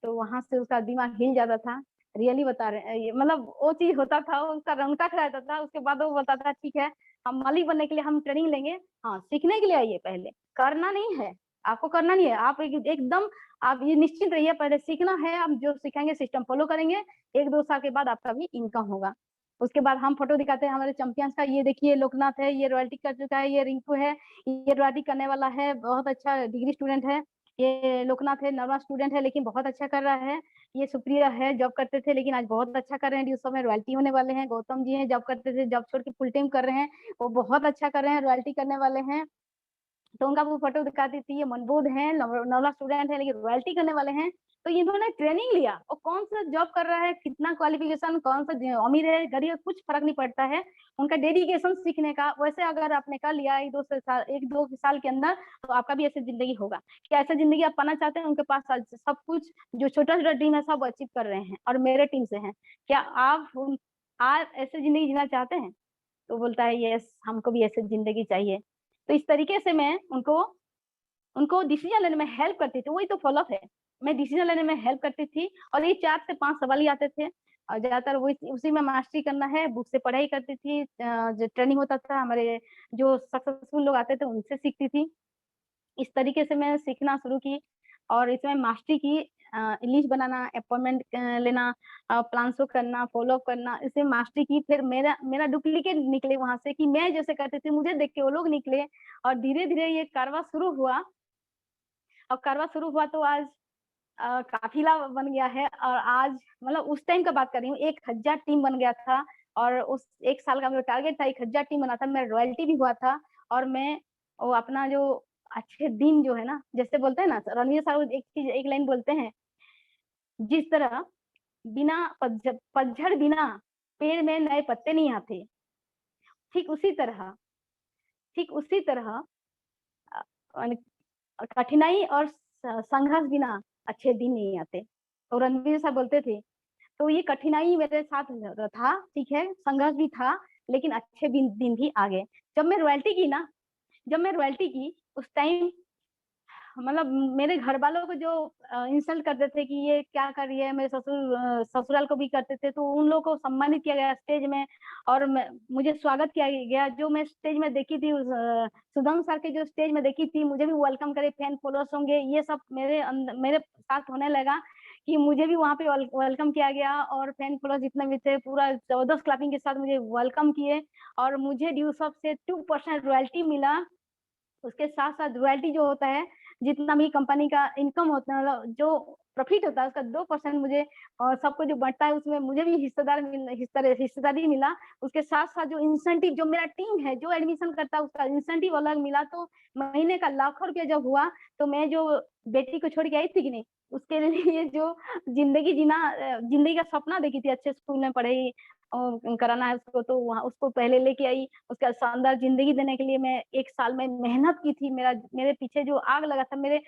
तो वहाँ से उसका दिमाग हिल जाता था। रियली बता रहे हैं ये मतलब वो चीज़ होता था, उसका रोंगटा खड़ा रहता था, उसके बाद वो बोलता था ठीक है, हम मालिक बनने के लिए हम ट्रेनिंग लेंगे। हाँ, सीखने के लिए आइए पहले, करना नहीं है, आपको करना नहीं है। आप एकदम आप ये निश्चिंत रहिए, पहले सीखना है, हम जो सिखाएँगे सिस्टम फ़ॉलो करेंगे, 1-2 साल के बाद आपका भी इनकम होगा। उसके बाद हम फ़ोटो दिखाते हैं हमारे चैंपियंस का, ये देखिए लोकनाथ है, ये रॉयल्टी कर चुका है, ये रिंकू है, ये रॉयल्टी करने वाला है, बहुत अच्छा डिग्री स्टूडेंट है। ये लोकनाथ है, नर्मा स्टूडेंट है लेकिन बहुत अच्छा कर रहा है। ये सुप्रिया है, जॉब करते थे लेकिन आज बहुत अच्छा कर रहे हैं, ड्यूसो में रॉयल्टी होने वाले हैं। गौतम जी हैं, जॉब करते थे, जॉब छोड़ के फुल टाइम कर रहे हैं, वो बहुत अच्छा कर रहे हैं, रॉयल्टी करने वाले हैं। तो उनका वो फ़ोटो दिखाती थी, ये मनबोध हैं, नवला स्टूडेंट है लेकिन रॉयल्टी करने वाले हैं। तो इन्होंने ट्रेनिंग लिया और कौन-सा जॉब कर रहा है, कितना क्वालिफ़िकेशन, कौन-सा ज अमीर है, गरीब है, कुछ फ़र्क नहीं पड़ता है। उनका डेडिकेशन सीखने का, वैसे अगर आपने कर लिया 1-2 साल के अंदर, तो आपका भी ऐसी ज़िंदगी होगा। क्या ऐसा ज़िंदगी आप पाना चाहते हैं? उनके पास आज सब कुछ जो छोटा-छोटा ड्रीम है, सब अचीव कर रहे हैं और मेरे टीम से हैं। क्या आप ऐसे ज़िंदगी जीना चाहते हैं? तो बोलता है, "यस, हमको भी ऐसी ज़िंदगी चाहिए।" तो इस तरीके से मैं उनको उनको डिसीज़न लेने में हेल्प करती थी, वही तो फ़ॉलो-अप है। मैं डिसीज़न लेने में हेल्प करती थी और ये 4 से 5 सवाल ही आते थे और ज़्यादातर वो उसी में मास्टरी करना है, बुक से पढ़ाई करती थी। जो ट्रेनिंग होता था, हमारे जो सक्सेसफुल लोग आते थे, उनसे सीखती थी। इस तरीके से मैं सीखना शुरू की और इसमें मास्टरी की। लिस्ट बनाना, अपॉइंटमेंट लेना, प्लान शो करना, फ़ॉलो-अप करना, इससे मास्टरी की। फिर मेरा मेरा डुप्लीकेट निकले वहाँ से कि मैं जैसे करती थी, मुझे देख के वो लोग निकले और धीरे-धीरे ये कारवां शुरू हुआ और कारवां शुरू हुआ तो आज काफ़िला बन गया है और आज मतलब उस टाइम का बात कर रही हूँ, 1,000 टीम बन गया था और उस 1 साल का मेरा टारगेट था, 1,000 टीम बना था, मेरा रॉयल्टी भी हुआ था और मैं वो अपना जो अच्छे दिन जो है ना, जैसे बोलते हैं ना, रणवीर साहब एक चीज़ एक लाइन बोलते हैं, जिस तरह बिना पतझड़ बिना पेड़ में नए पत्ते नहीं आते, ठीक उसी तरह ठीक उसी तरह अ, अन कठिनाई और संघर्ष बिना अच्छे दिन नहीं आते। तो रणवीर साहब बोलते थे, तो ये कठिनाई मेरे साथ था, ठीक है, संघर्ष भी था, लेकिन अच्छे दिन भी आ गए। जब मैं रॉयल्टी की, उस टाइम मतलब मेरे घरवालों को जो इंसल्ट करते थे कि ये क्या कर रही है, मेरे ससुराल को भी करते थे, तो उन लोगों को सम्मानित किया गया स्टेज में और मुझे स्वागत किया गया। जो मैं स्टेज में देखी थी सुदाम सर के जो स्टेज में देखी थी, मुझे भी वेलकम करे, फैन फॉलोअर्स होंगे, ये सब मेरे साथ होने लगा कि मुझे भी वहाँ पे वेलकम किया गया और फैन फॉलोअर्स जितने भी थे पूरा ज़बरदस्त क्लैपिंग के साथ मुझे वेलकम किए और मुझे ड्यू शॉप से 2% रॉयल्टी मिला। उसके साथ-साथ रॉयल्टी जो होता है, जितना भी कंपनी का इनकम होता है मतलब जो प्रॉफिट होता है उसका 2% मुझे सबको जो बँटता है उसमें मुझे भी हिस्सेदारी मिला। उसके साथ-साथ जो इंसेंटिव जो मेरा टीम है, जो एडमिशन करता है उसका इंसेंटिव अलग मिला तो महीने का लाखों रुपया जब हुआ, तो मैं जो बेटी को छोड़ के आई थी कि नहीं, उसके लिए जो ज़िंदगी का सपना देखी थी अच्छे स्कूल में पढ़ाई कराना है उसको तो वहाँ उसको पहले लेके आई। उसके बाद शानदार ज़िंदगी देने के लिए मैं 1 साल में मेहनत की थी। मेरे पीछे जो आग लगा था, मेरे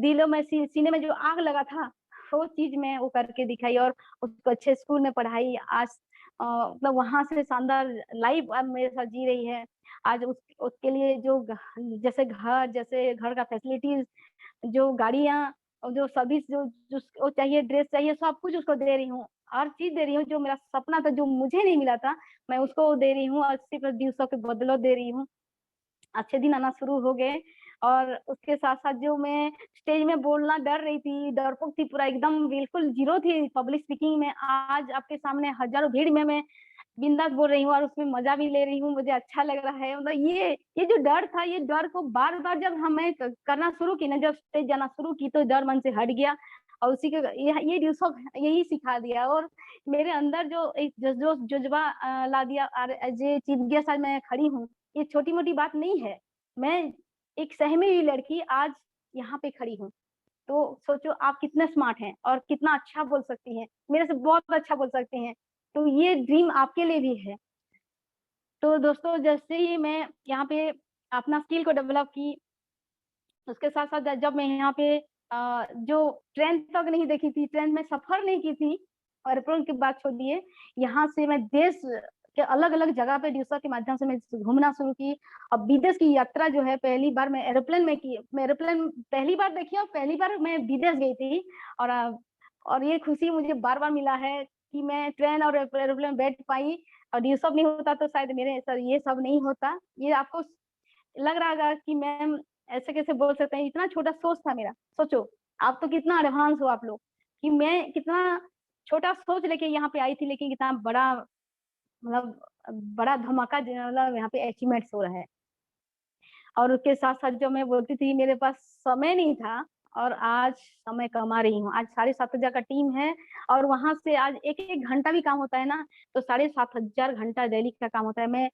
दिलों में सीने में जो आग लगा था, वो चीज़ मैं वो करके दिखाई और उसको अच्छे स्कूल में पढ़ाई। आज मतलब वहाँ से शानदार लाइफ़ अब मेरे साथ जी रही है। आज उसके लिए जो जैसे घर का फैसिलिटीज़, जो गाड़ियाँ और जो सर्विस जो जिसको चाहिए, ड्रेस चाहिए, सब कुछ उसको दे रही हूँ। हर चीज़ दे रही हूँ, जो मेरा सपना था, जो मुझे नहीं मिला था, मैं उसको दे रही हूँ और सिर्फ़ दिवसों के बदौलत दे रही हूँ। अच्छे दिन आना शुरू हो गए और उसके साथ-साथ जो मैं स्टेज में बोलना डर रही थी, डरपोक थी, पूरा एकदम बिल्कुल ज़ीरो थी पब्लिक स्पीकिंग में, आज आपके सामने हज़ारों भीड़ में मैं बिंदास बोल रही हूँ और उसमें मज़ा भी ले रही हूँ, मुझे अच्छा लग रहा है। मतलब ये जो डर था, ये डर को बार-बार जब मैं करना शुरू की ना, जब स्टेज जाना शुरू की, तो डर मन से हट गया और उसी के ये ड्यूसॉ यही सिखा दिया और मेरे अंदर जो एक जज़्बा ला दिया और एज़ ए चीफ गेस्ट आज मैं खड़ी हूँ, ये छोटी-मोटी बात नहीं है। मैं एक सहमी हुई लड़की आज यहाँ पे खड़ी हूँ। तो सोचो आप कितने स्मार्ट हैं और कितना अच्छा बोल सकती हैं, मेरे से बहुत अच्छा बोल सकती हैं। तो ये ड्रीम आपके लिए भी है। तो दोस्तों जैसे ही मैं यहाँ पे अपना स्किल को डेवलप की, उसके साथ-साथ जब मैं यहाँ पे जो 10th तक नहीं देखी थी, 10th में सफ़र नहीं की थी, एयरप्लेन की बात छोड़िए, यहाँ से मैं देश के अलग-अलग जगह पे ड्यूसर के माध्यम से मैं घूमना शुरू की। अब विदेश की यात्रा जो है पहली बार मैं एरोप्लेन में की। मैं एरोप्लेन पहली बार देखी और पहली बार मैं विदेश गई थी और और ये खुशी मुझे बार-बार मिला है कि मैं ट्रेन और एरोप्लेन में बैठ पाई और ये सब नहीं होता तो शायद मेरे सर ये सब नहीं होता। ये आपको लग रहा होगा कि मैम ऐसे कैसे बोल सकते हैं, इतना छोटा सोच था मेरा। सोचो, आप तो कितना एडवांस हो आप लोग, कि मैं कितना छोटा सोच लेके यहाँ पे आई थी, लेकिन कितना बड़ा मतलब बड़ा धमाका जो है मतलब यहाँ पे अचीवमेंट्स हो रहा है। और उसके साथ-साथ जो मैं बोलती थी मेरे पास समय नहीं था और आज समय कमा रही हूँ। आज 7,500 का टीम है और वहाँ से आज 1-1 घंटा भी काम होता है ना, तो 7,500 घंटा डेली का काम होता है। मैं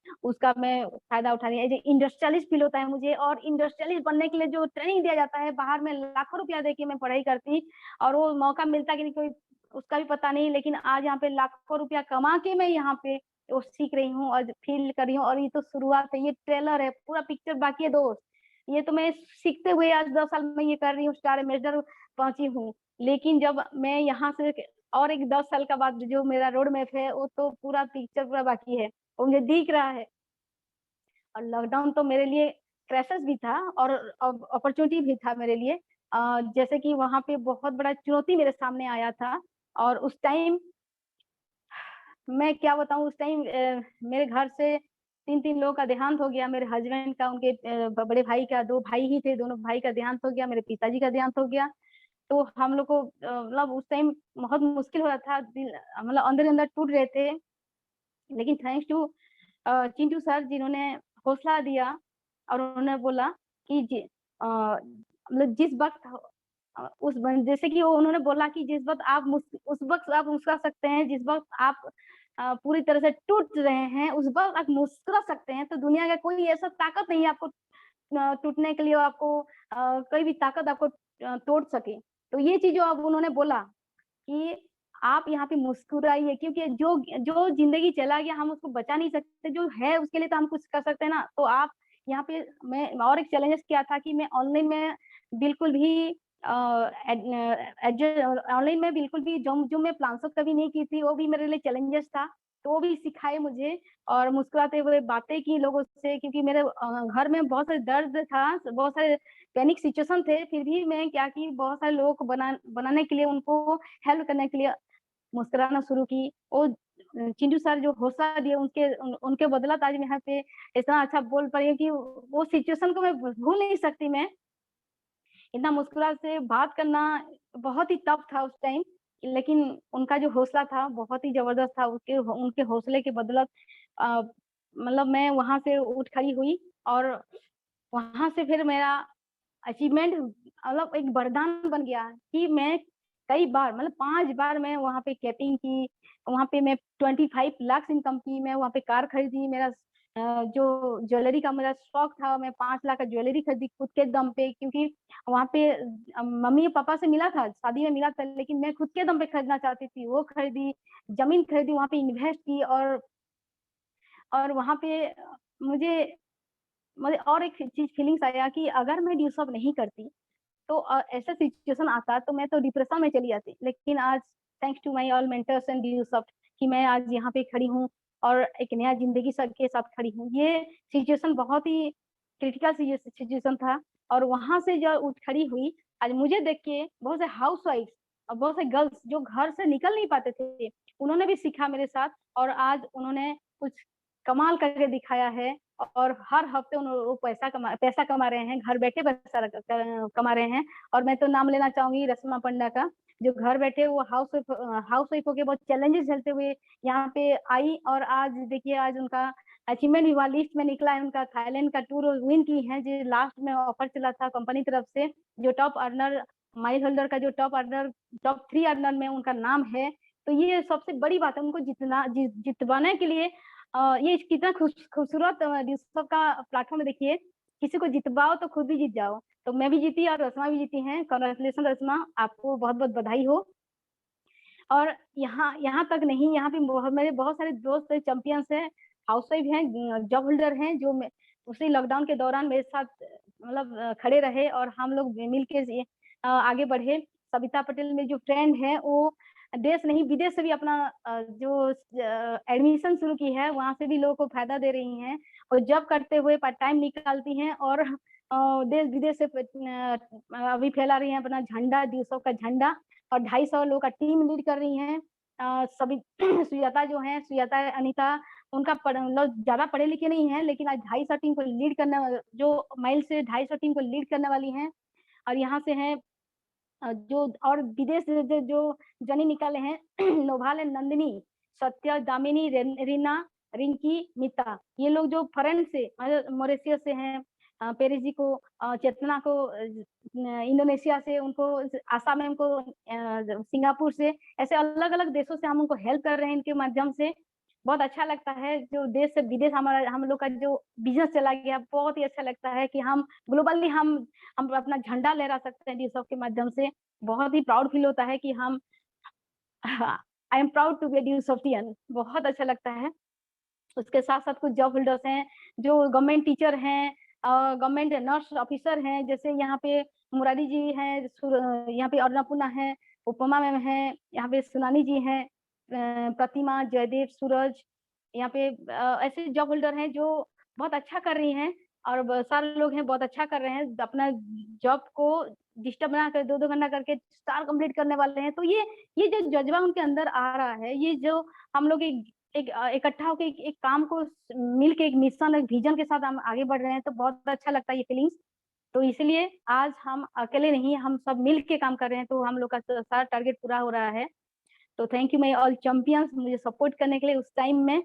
फ़ायदा उठा रही हूँ। एज़ ए इंडस्ट्रियलिस्ट फ़ील होता है मुझे और इंडस्ट्रियलिस्ट बनने के लिए जो ट्रेनिंग दिया जाता है, बाहर में लाखों रुपया दे के मैं पढ़ाई करती और वो मौका मिलता कि नहीं कोई उसका भी पता नहीं। लेकिन आज यहाँ पे लाखों रुपया कमा के मैं यहाँ पे वो सीख रही हूँ और फ़ील कर रही हूँ और ये तो शुरुआत है, ये ट्रेलर है, पूरा पिक्चर बाकी है दोस्त। ये तो मैं सीखते हुए आज 10 साल में ये कर रही हूँ, स्टार एम्बेसडर पहुँची हूँ। लेकिन जब मैं यहाँ से और एक 10 साल का बाद जो मेरा रोड मैप है, वो तो पूरा पिक्चर पूरा बाकी है, वो मुझे दिख रहा है। और लॉकडाउन तो मेरे लिए क्राइसिस भी था और अपॉर्च्युनिटी भी था मेरे लिए। जैसे कि वहाँ पे बहुत बड़ा चुनौती मेरे सामने आया था और उस टाइम मैं क्या बताऊँ उस टाइम मेरे घर से 3-3 लोगों का देहांत हो गया, मेरे हस्बैंड का, उनके बड़े भाई का 2 भाई ही थे, दोनों भाई का देहांत हो गया, मेरे पिताजी का देहांत हो गया। तो हम लोग को मतलब उस टाइम बहुत मुश्किल हो रहा था, दिल मतलब अंदर-अंदर टूट रहे थे। लेकिन थैंक्स टू चिंटू सर जिन्होंने हौसला दिया और उन्होंने बोला कि मतलब जिस वक़्त जैसे कि वो उन्होंने बोला कि जिस वक़्त आप उस वक़्त आप मुस्कुरा सकते हैं, जिस वक़्त आप पूरी तरह से टूट रहे हैं, उस वक़्त आप मुस्कुरा सकते हैं, तो दुनिया का कोई ऐसा ताकत नहीं है आपको टूटने के लिए आपको कोई भी ताकत आपको तोड़ सके। तो ये चीज़ जो अब उन्होंने बोला कि आप यहाँ पे मुस्कुराइए क्योंकि जो जो ज़िंदगी चला गया हम उसको बचा नहीं सकते, जो है उसके लिए तो हम कुछ कर सकते हैं ना। तो आप यहाँ पे मैं और एक चैलेंजेस क्या था कि मैं ऑनलाइन में बिल्कुल भी ऑनलाइन में बिल्कुल भी जो मैं प्लान्सर कभी नहीं की थी, वो भी मेरे लिए चैलेंजेस था। तो वो भी सिखाए मुझे और मुस्कुराते हुए बातें की लोगों से क्योंकि मेरे घर में बहुत सारे दर्द था, बहुत सारे पैनिक सिचुएशन थे, फिर भी मैं क्या की बहुत सारे लोगों को बनाने के लिए उनको हेल्प करने के लिए मुस्कुराना शुरू की। वो चिंटू सर जो हौसला दिए उनके बदौलत आज मैं यहाँ पे इतना अच्छा बोल पाई हूँ कि वो सिचुएशन को मैं भूल नहीं सकती मैं। इतना मुस्कुराहट से बात करना बहुत ही टफ था उस टाइम, लेकिन उनका जो हौसला था बहुत ही ज़बरदस्त था। उसके उनके हौसले की बदौलत मतलब मैं वहाँ से उठ खड़ी हुई और वहाँ से फिर मेरा अचीवमेंट मतलब एक वरदान बन गया कि मैं कई बार मतलब 5 बार मैं वहाँ पे कैपिंग की, वहाँ पे मैं 25 लाख इनकम की, मैं वहाँ पे कार खरीदी, मेरा जो ज्वेलरी का मेरा शौक था, मैं 5 लाख का ज्वेलरी खरीदी खुद के दम पे, क्योंकि वहाँ पे मम्मी और पापा से मिला था, शादी में मिला था, लेकिन मैं खुद के दम पे खरीदना चाहती थी, वो खरीदी, ज़मीन खरीदी, वहाँ पे इन्वेस्ट की और वहाँ पे मुझे मुझे और एक चीज़ फीलिंग्स आया कि अगर मैं ड्यूसअप नहीं करती तो ऐसा सिचुएशन आता तो मैं तो डिप्रेशन में चली जाती। लेकिन आज thanks to my all mentors and ड्यूसअप कि मैं आज यहाँ पे खड़ी हूँ और एक नया ज़िंदगी के साथ खड़ी हूँ। ये सिचुएशन बहुत ही क्रिटिकल सिचुएशन था और वहाँ से जब उठ खड़ी हुई, आज मुझे देख के बहुत से हाउसवाइफ्स और बहुत से गर्ल्स जो घर से निकल नहीं पाते थे, उन्होंने भी सीखा मेरे साथ और आज उन्होंने कुछ कमाल करके दिखाया है और हर हफ्ते वो पैसा कमा रहे हैं, घर बैठे पैसा कमा रहे हैं। और मैं तो नाम लेना चाहूँगी रस्मा पंडा का, जो घर बैठे वो हाउस वाइफ होके बहुत चैलेंजेस झेलते हुए यहाँ पे आई और आज देखिए आज उनका अचीवमेंट भी वहाँ लिस्ट में निकला है उनका, थाईलैंड का टूर विन की है, जो लास्ट में ऑफर चला था कंपनी तरफ से, जो टॉप अर्नर माइल होल्डर का जो टॉप 3 अर्नर में उनका नाम है। तो ये सबसे बड़ी बात है, उनको जितवाने के लिए ये कितना खूबसूरत यूसुफ का प्लेटफॉर्म है। देखिए किसी को जितवाओ तो खुद भी जीत जाओ, तो मैं भी जीती और रस्मा भी जीती हैं। कांग्रेचुलेशन रस्मा, आपको बहुत बहुत बधाई हो। और यहाँ यहाँ तक नहीं, यहाँ पे मेरे बहुत सारे दोस्त चैंपियंस हैं, हाउसवाइफ हैं, जॉब होल्डर हैं, जो उसी लॉकडाउन के दौरान मेरे साथ मतलब खड़े रहे और हम लोग मिल के आगे बढ़े। सविता पटेल मेरी जो फ्रेंड है, वो देश नहीं विदेश से भी अपना जो एडमिशन शुरू की है, वहाँ से भी लोगों को फायदा दे रही हैं और जॉब करते हुए पार्ट टाइम निकालती हैं और देश विदेश से अभी फैला रही हैं अपना झंडा, दिवसों का झंडा और 250 लोगों का टीम लीड कर रही हैं। सभी सुजाता जो हैं, सुजाता अनीता, उनका मतलब ज़्यादा पढ़े लिखे नहीं हैं, लेकिन आज 250 टीम को लीड करने जो माइल से 250 टीम को लीड करने वाली हैं। और यहाँ से हैं जो और विदेश से जो जनी निकाले हैं नोभाल एंड नंदिनी, सत्या, दामिनी, रीना, रिंकी, मिता, ये लोग जो फॉरेन से मॉरिशस से हैं, पेरिस जी को, चेतना को इंडोनेशिया से, उनको आसाम में, उनको सिंगापुर से, ऐसे अलग अलग देशों से हम उनको हेल्प कर रहे हैं इनके माध्यम से। बहुत अच्छा लगता है जो देश से विदेश हमारा हम लोग का जो बिजनेस चला गया, बहुत ही अच्छा लगता है कि हम ग्लोबली हम अपना झंडा लहरा सकते हैं ड्यूसॉप के माध्यम से। बहुत ही प्राउड फील होता है कि हम I am proud to be a ड्यूसॉफ्टियन, बहुत अच्छा लगता है। उसके साथ-साथ कुछ जॉब होल्डर्स हैं, जो गवर्नमेंट टीचर हैं, गवर्नमेंट नर्स ऑफिसर हैं, जैसे यहाँ पे मुरारी जी हैं, यहाँ पे अन्नपूर्णा है, उपमा मैम हैं, यहाँ पे सुनानी जी हैं, प्रतिमा, जयदेव, सूरज, यहाँ पे ऐसे जॉब होल्डर हैं जो बहुत अच्छा कर रही हैं और सारे लोग हैं बहुत अच्छा कर रहे हैं, अपना जॉब को डिस्टर्ब ना कर 2-2 घंटा करके स्टार कंप्लीट करने वाले हैं। तो ये जो जज़्बा उनके अंदर आ रहा है, ये जो हम लोग इकट्ठा होके एक काम को मिल के एक मिशन, एक विजन के साथ हम आगे बढ़ रहे हैं, तो बहुत अच्छा लगता है ये फीलिंग्स। तो इसलिए आज हम अकेले नहीं, हम सब मिल के काम कर रहे हैं, तो हम लोग का सारा टारगेट पूरा हो रहा है। तो thank you my all champions मुझे सपोर्ट करने के लिए उस टाइम में,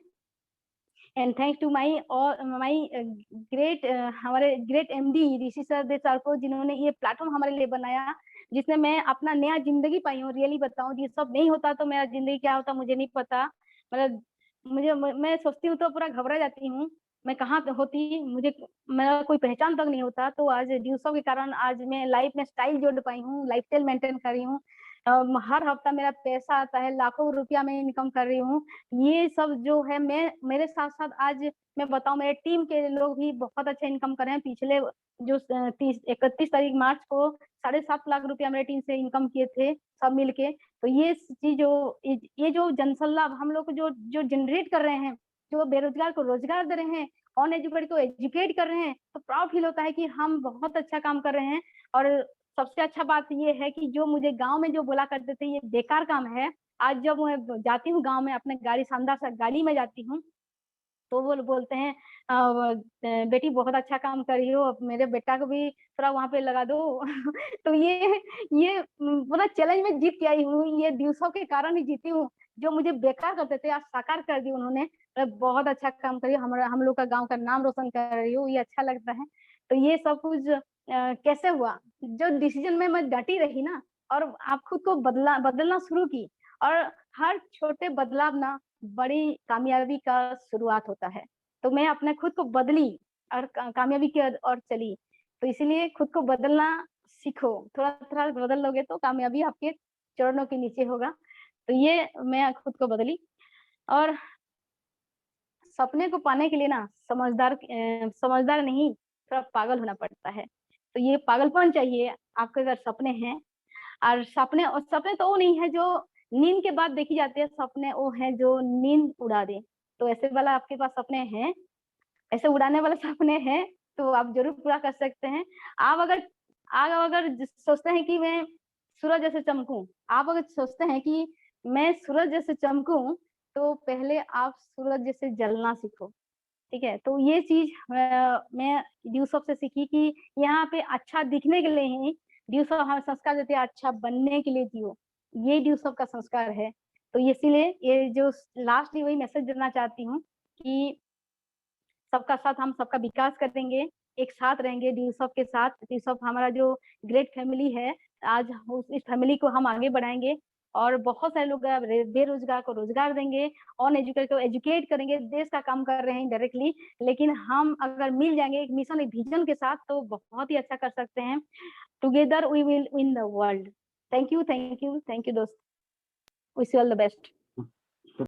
and thanks to my great हमारे ग्रेट एमडी ऋषि सर को, जिन्होंने ये प्लेटफॉर्म हमारे लिए बनाया, जिसमें मैं अपना नया जिंदगी पाई हूँ। रियली बताऊं, ये सब नहीं होता तो मेरा जिंदगी क्या होता मुझे नहीं पता। मतलब मैं सोचती हूँ तो पूरा घबरा जाती हूँ, मैं कहाँ होती, मुझे मेरा कोई पहचान तक नहीं होता। तो आज ड्यूसो के कारण आज मैं लाइफ में स्टाइल जोड़ पाई हूँ, लाइफ स्टाइल मेंटेन कर रही हूँ। हर हफ्ता मेरा पैसा आता है, लाखों रुपया मैं इनकम कर रही हूँ। ये सब जो है, मैं मेरे साथ साथ आज मैं बताऊं, मेरे टीम के लोग भी बहुत अच्छा इनकम कर रहे हैं। पिछले जो 31 तारीख मार्च को 7.5 लाख रुपया मेरे टीम से इनकम किए थे सब मिलके। तो ये चीज ये जो जनसल्ला हम लोग जो जो जनरेट कर रहे हैं, जो बेरोजगार को रोजगार दे रहे हैं, अनएजुकेटेड को एजुकेट कर रहे हैं, तो प्राउड फील होता है कि हम बहुत अच्छा काम कर रहे हैं। और सबसे अच्छा बात ये है कि जो मुझे गांव में जो बोला करते थे ये बेकार काम है, आज जब मैं जाती हूँ गांव में, अपने गाड़ी शानदार सा गाड़ी में जाती हूँ, तो वो बोलते हैं बेटी बहुत अच्छा काम कर रही हो, अब मेरे बेटा को भी थोड़ा वहाँ पे लगा दो। तो ये पूरा चैलेंज में जीत के आई हूँ, ये दिवसों के कारण ही जीती हूँ, जो मुझे बेकार करते थे आज साकार कर दी उन्होंने। बहुत अच्छा काम करिए, हम लोग का गांव का नाम रोशन कर रही हो, ये अच्छा लगता है। तो ये सब कुछ कैसे हुआ, जो डिसीजन में मैं डटी रही ना, और आप खुद को बदलना शुरू की, और हर छोटे बदलाव ना बड़ी कामयाबी का शुरुआत होता है। तो मैं अपने खुद को बदली और कामयाबी की ओर चली। तो इसीलिए खुद को बदलना सीखो, थोड़ा थोड़ा बदल लोगे तो कामयाबी आपके चरणों के नीचे होगा। तो ये मैं खुद को बदली। और सपने को पाने के लिए ना समझदार नहीं, थोड़ा पागल होना पड़ता है। तो ये पागलपन चाहिए आपके अगर सपने हैं। और सपने तो वो नहीं है जो नींद के बाद देखी जाती है, सपने वो है जो नींद उड़ा दे। तो ऐसे वाला आपके पास सपने हैं, ऐसे उड़ाने वाले सपने हैं, तो आप जरूर पूरा कर सकते हैं। आप अगर सोचते हैं कि मैं सूरज जैसे चमकूं, आप अगर सोचते हैं कि मैं सूरज जैसे चमकूं, तो पहले आप सूरज जैसे जलना सीखो। ठीक है, तो ये चीज मैं ड्यूसॉफ से सीखी कि यहाँ पे अच्छा दिखने के लिए ही ड्यूसॉफ हमें संस्कार देते हैं, अच्छा बनने के लिए जियो, ये ड्यूसॉफ का संस्कार है। तो इसीलिए ये जो लास्टली वही मैसेज देना चाहती हूँ कि सबका साथ, हम सबका विकास करेंगे, एक साथ रहेंगे ड्यूसॉफ के साथ। ड्यूसॉफ हमारा जो ग्रेट फैमिली है, आज इस फैमिली को हम आगे बढ़ाएंगे, और बहुत सारे लोग बेरोजगार को रोजगार देंगे, ऑन एजुकेट को एजुकेट करेंगे। देश का काम कर रहे हैं डायरेक्टली, लेकिन हम अगर मिल जाएंगे एक मिशन, एक विजन के साथ, तो बहुत ही अच्छा कर सकते हैं। Together we will win the world. Thank you, thank you, thank you दोस्त। Wish you all the best.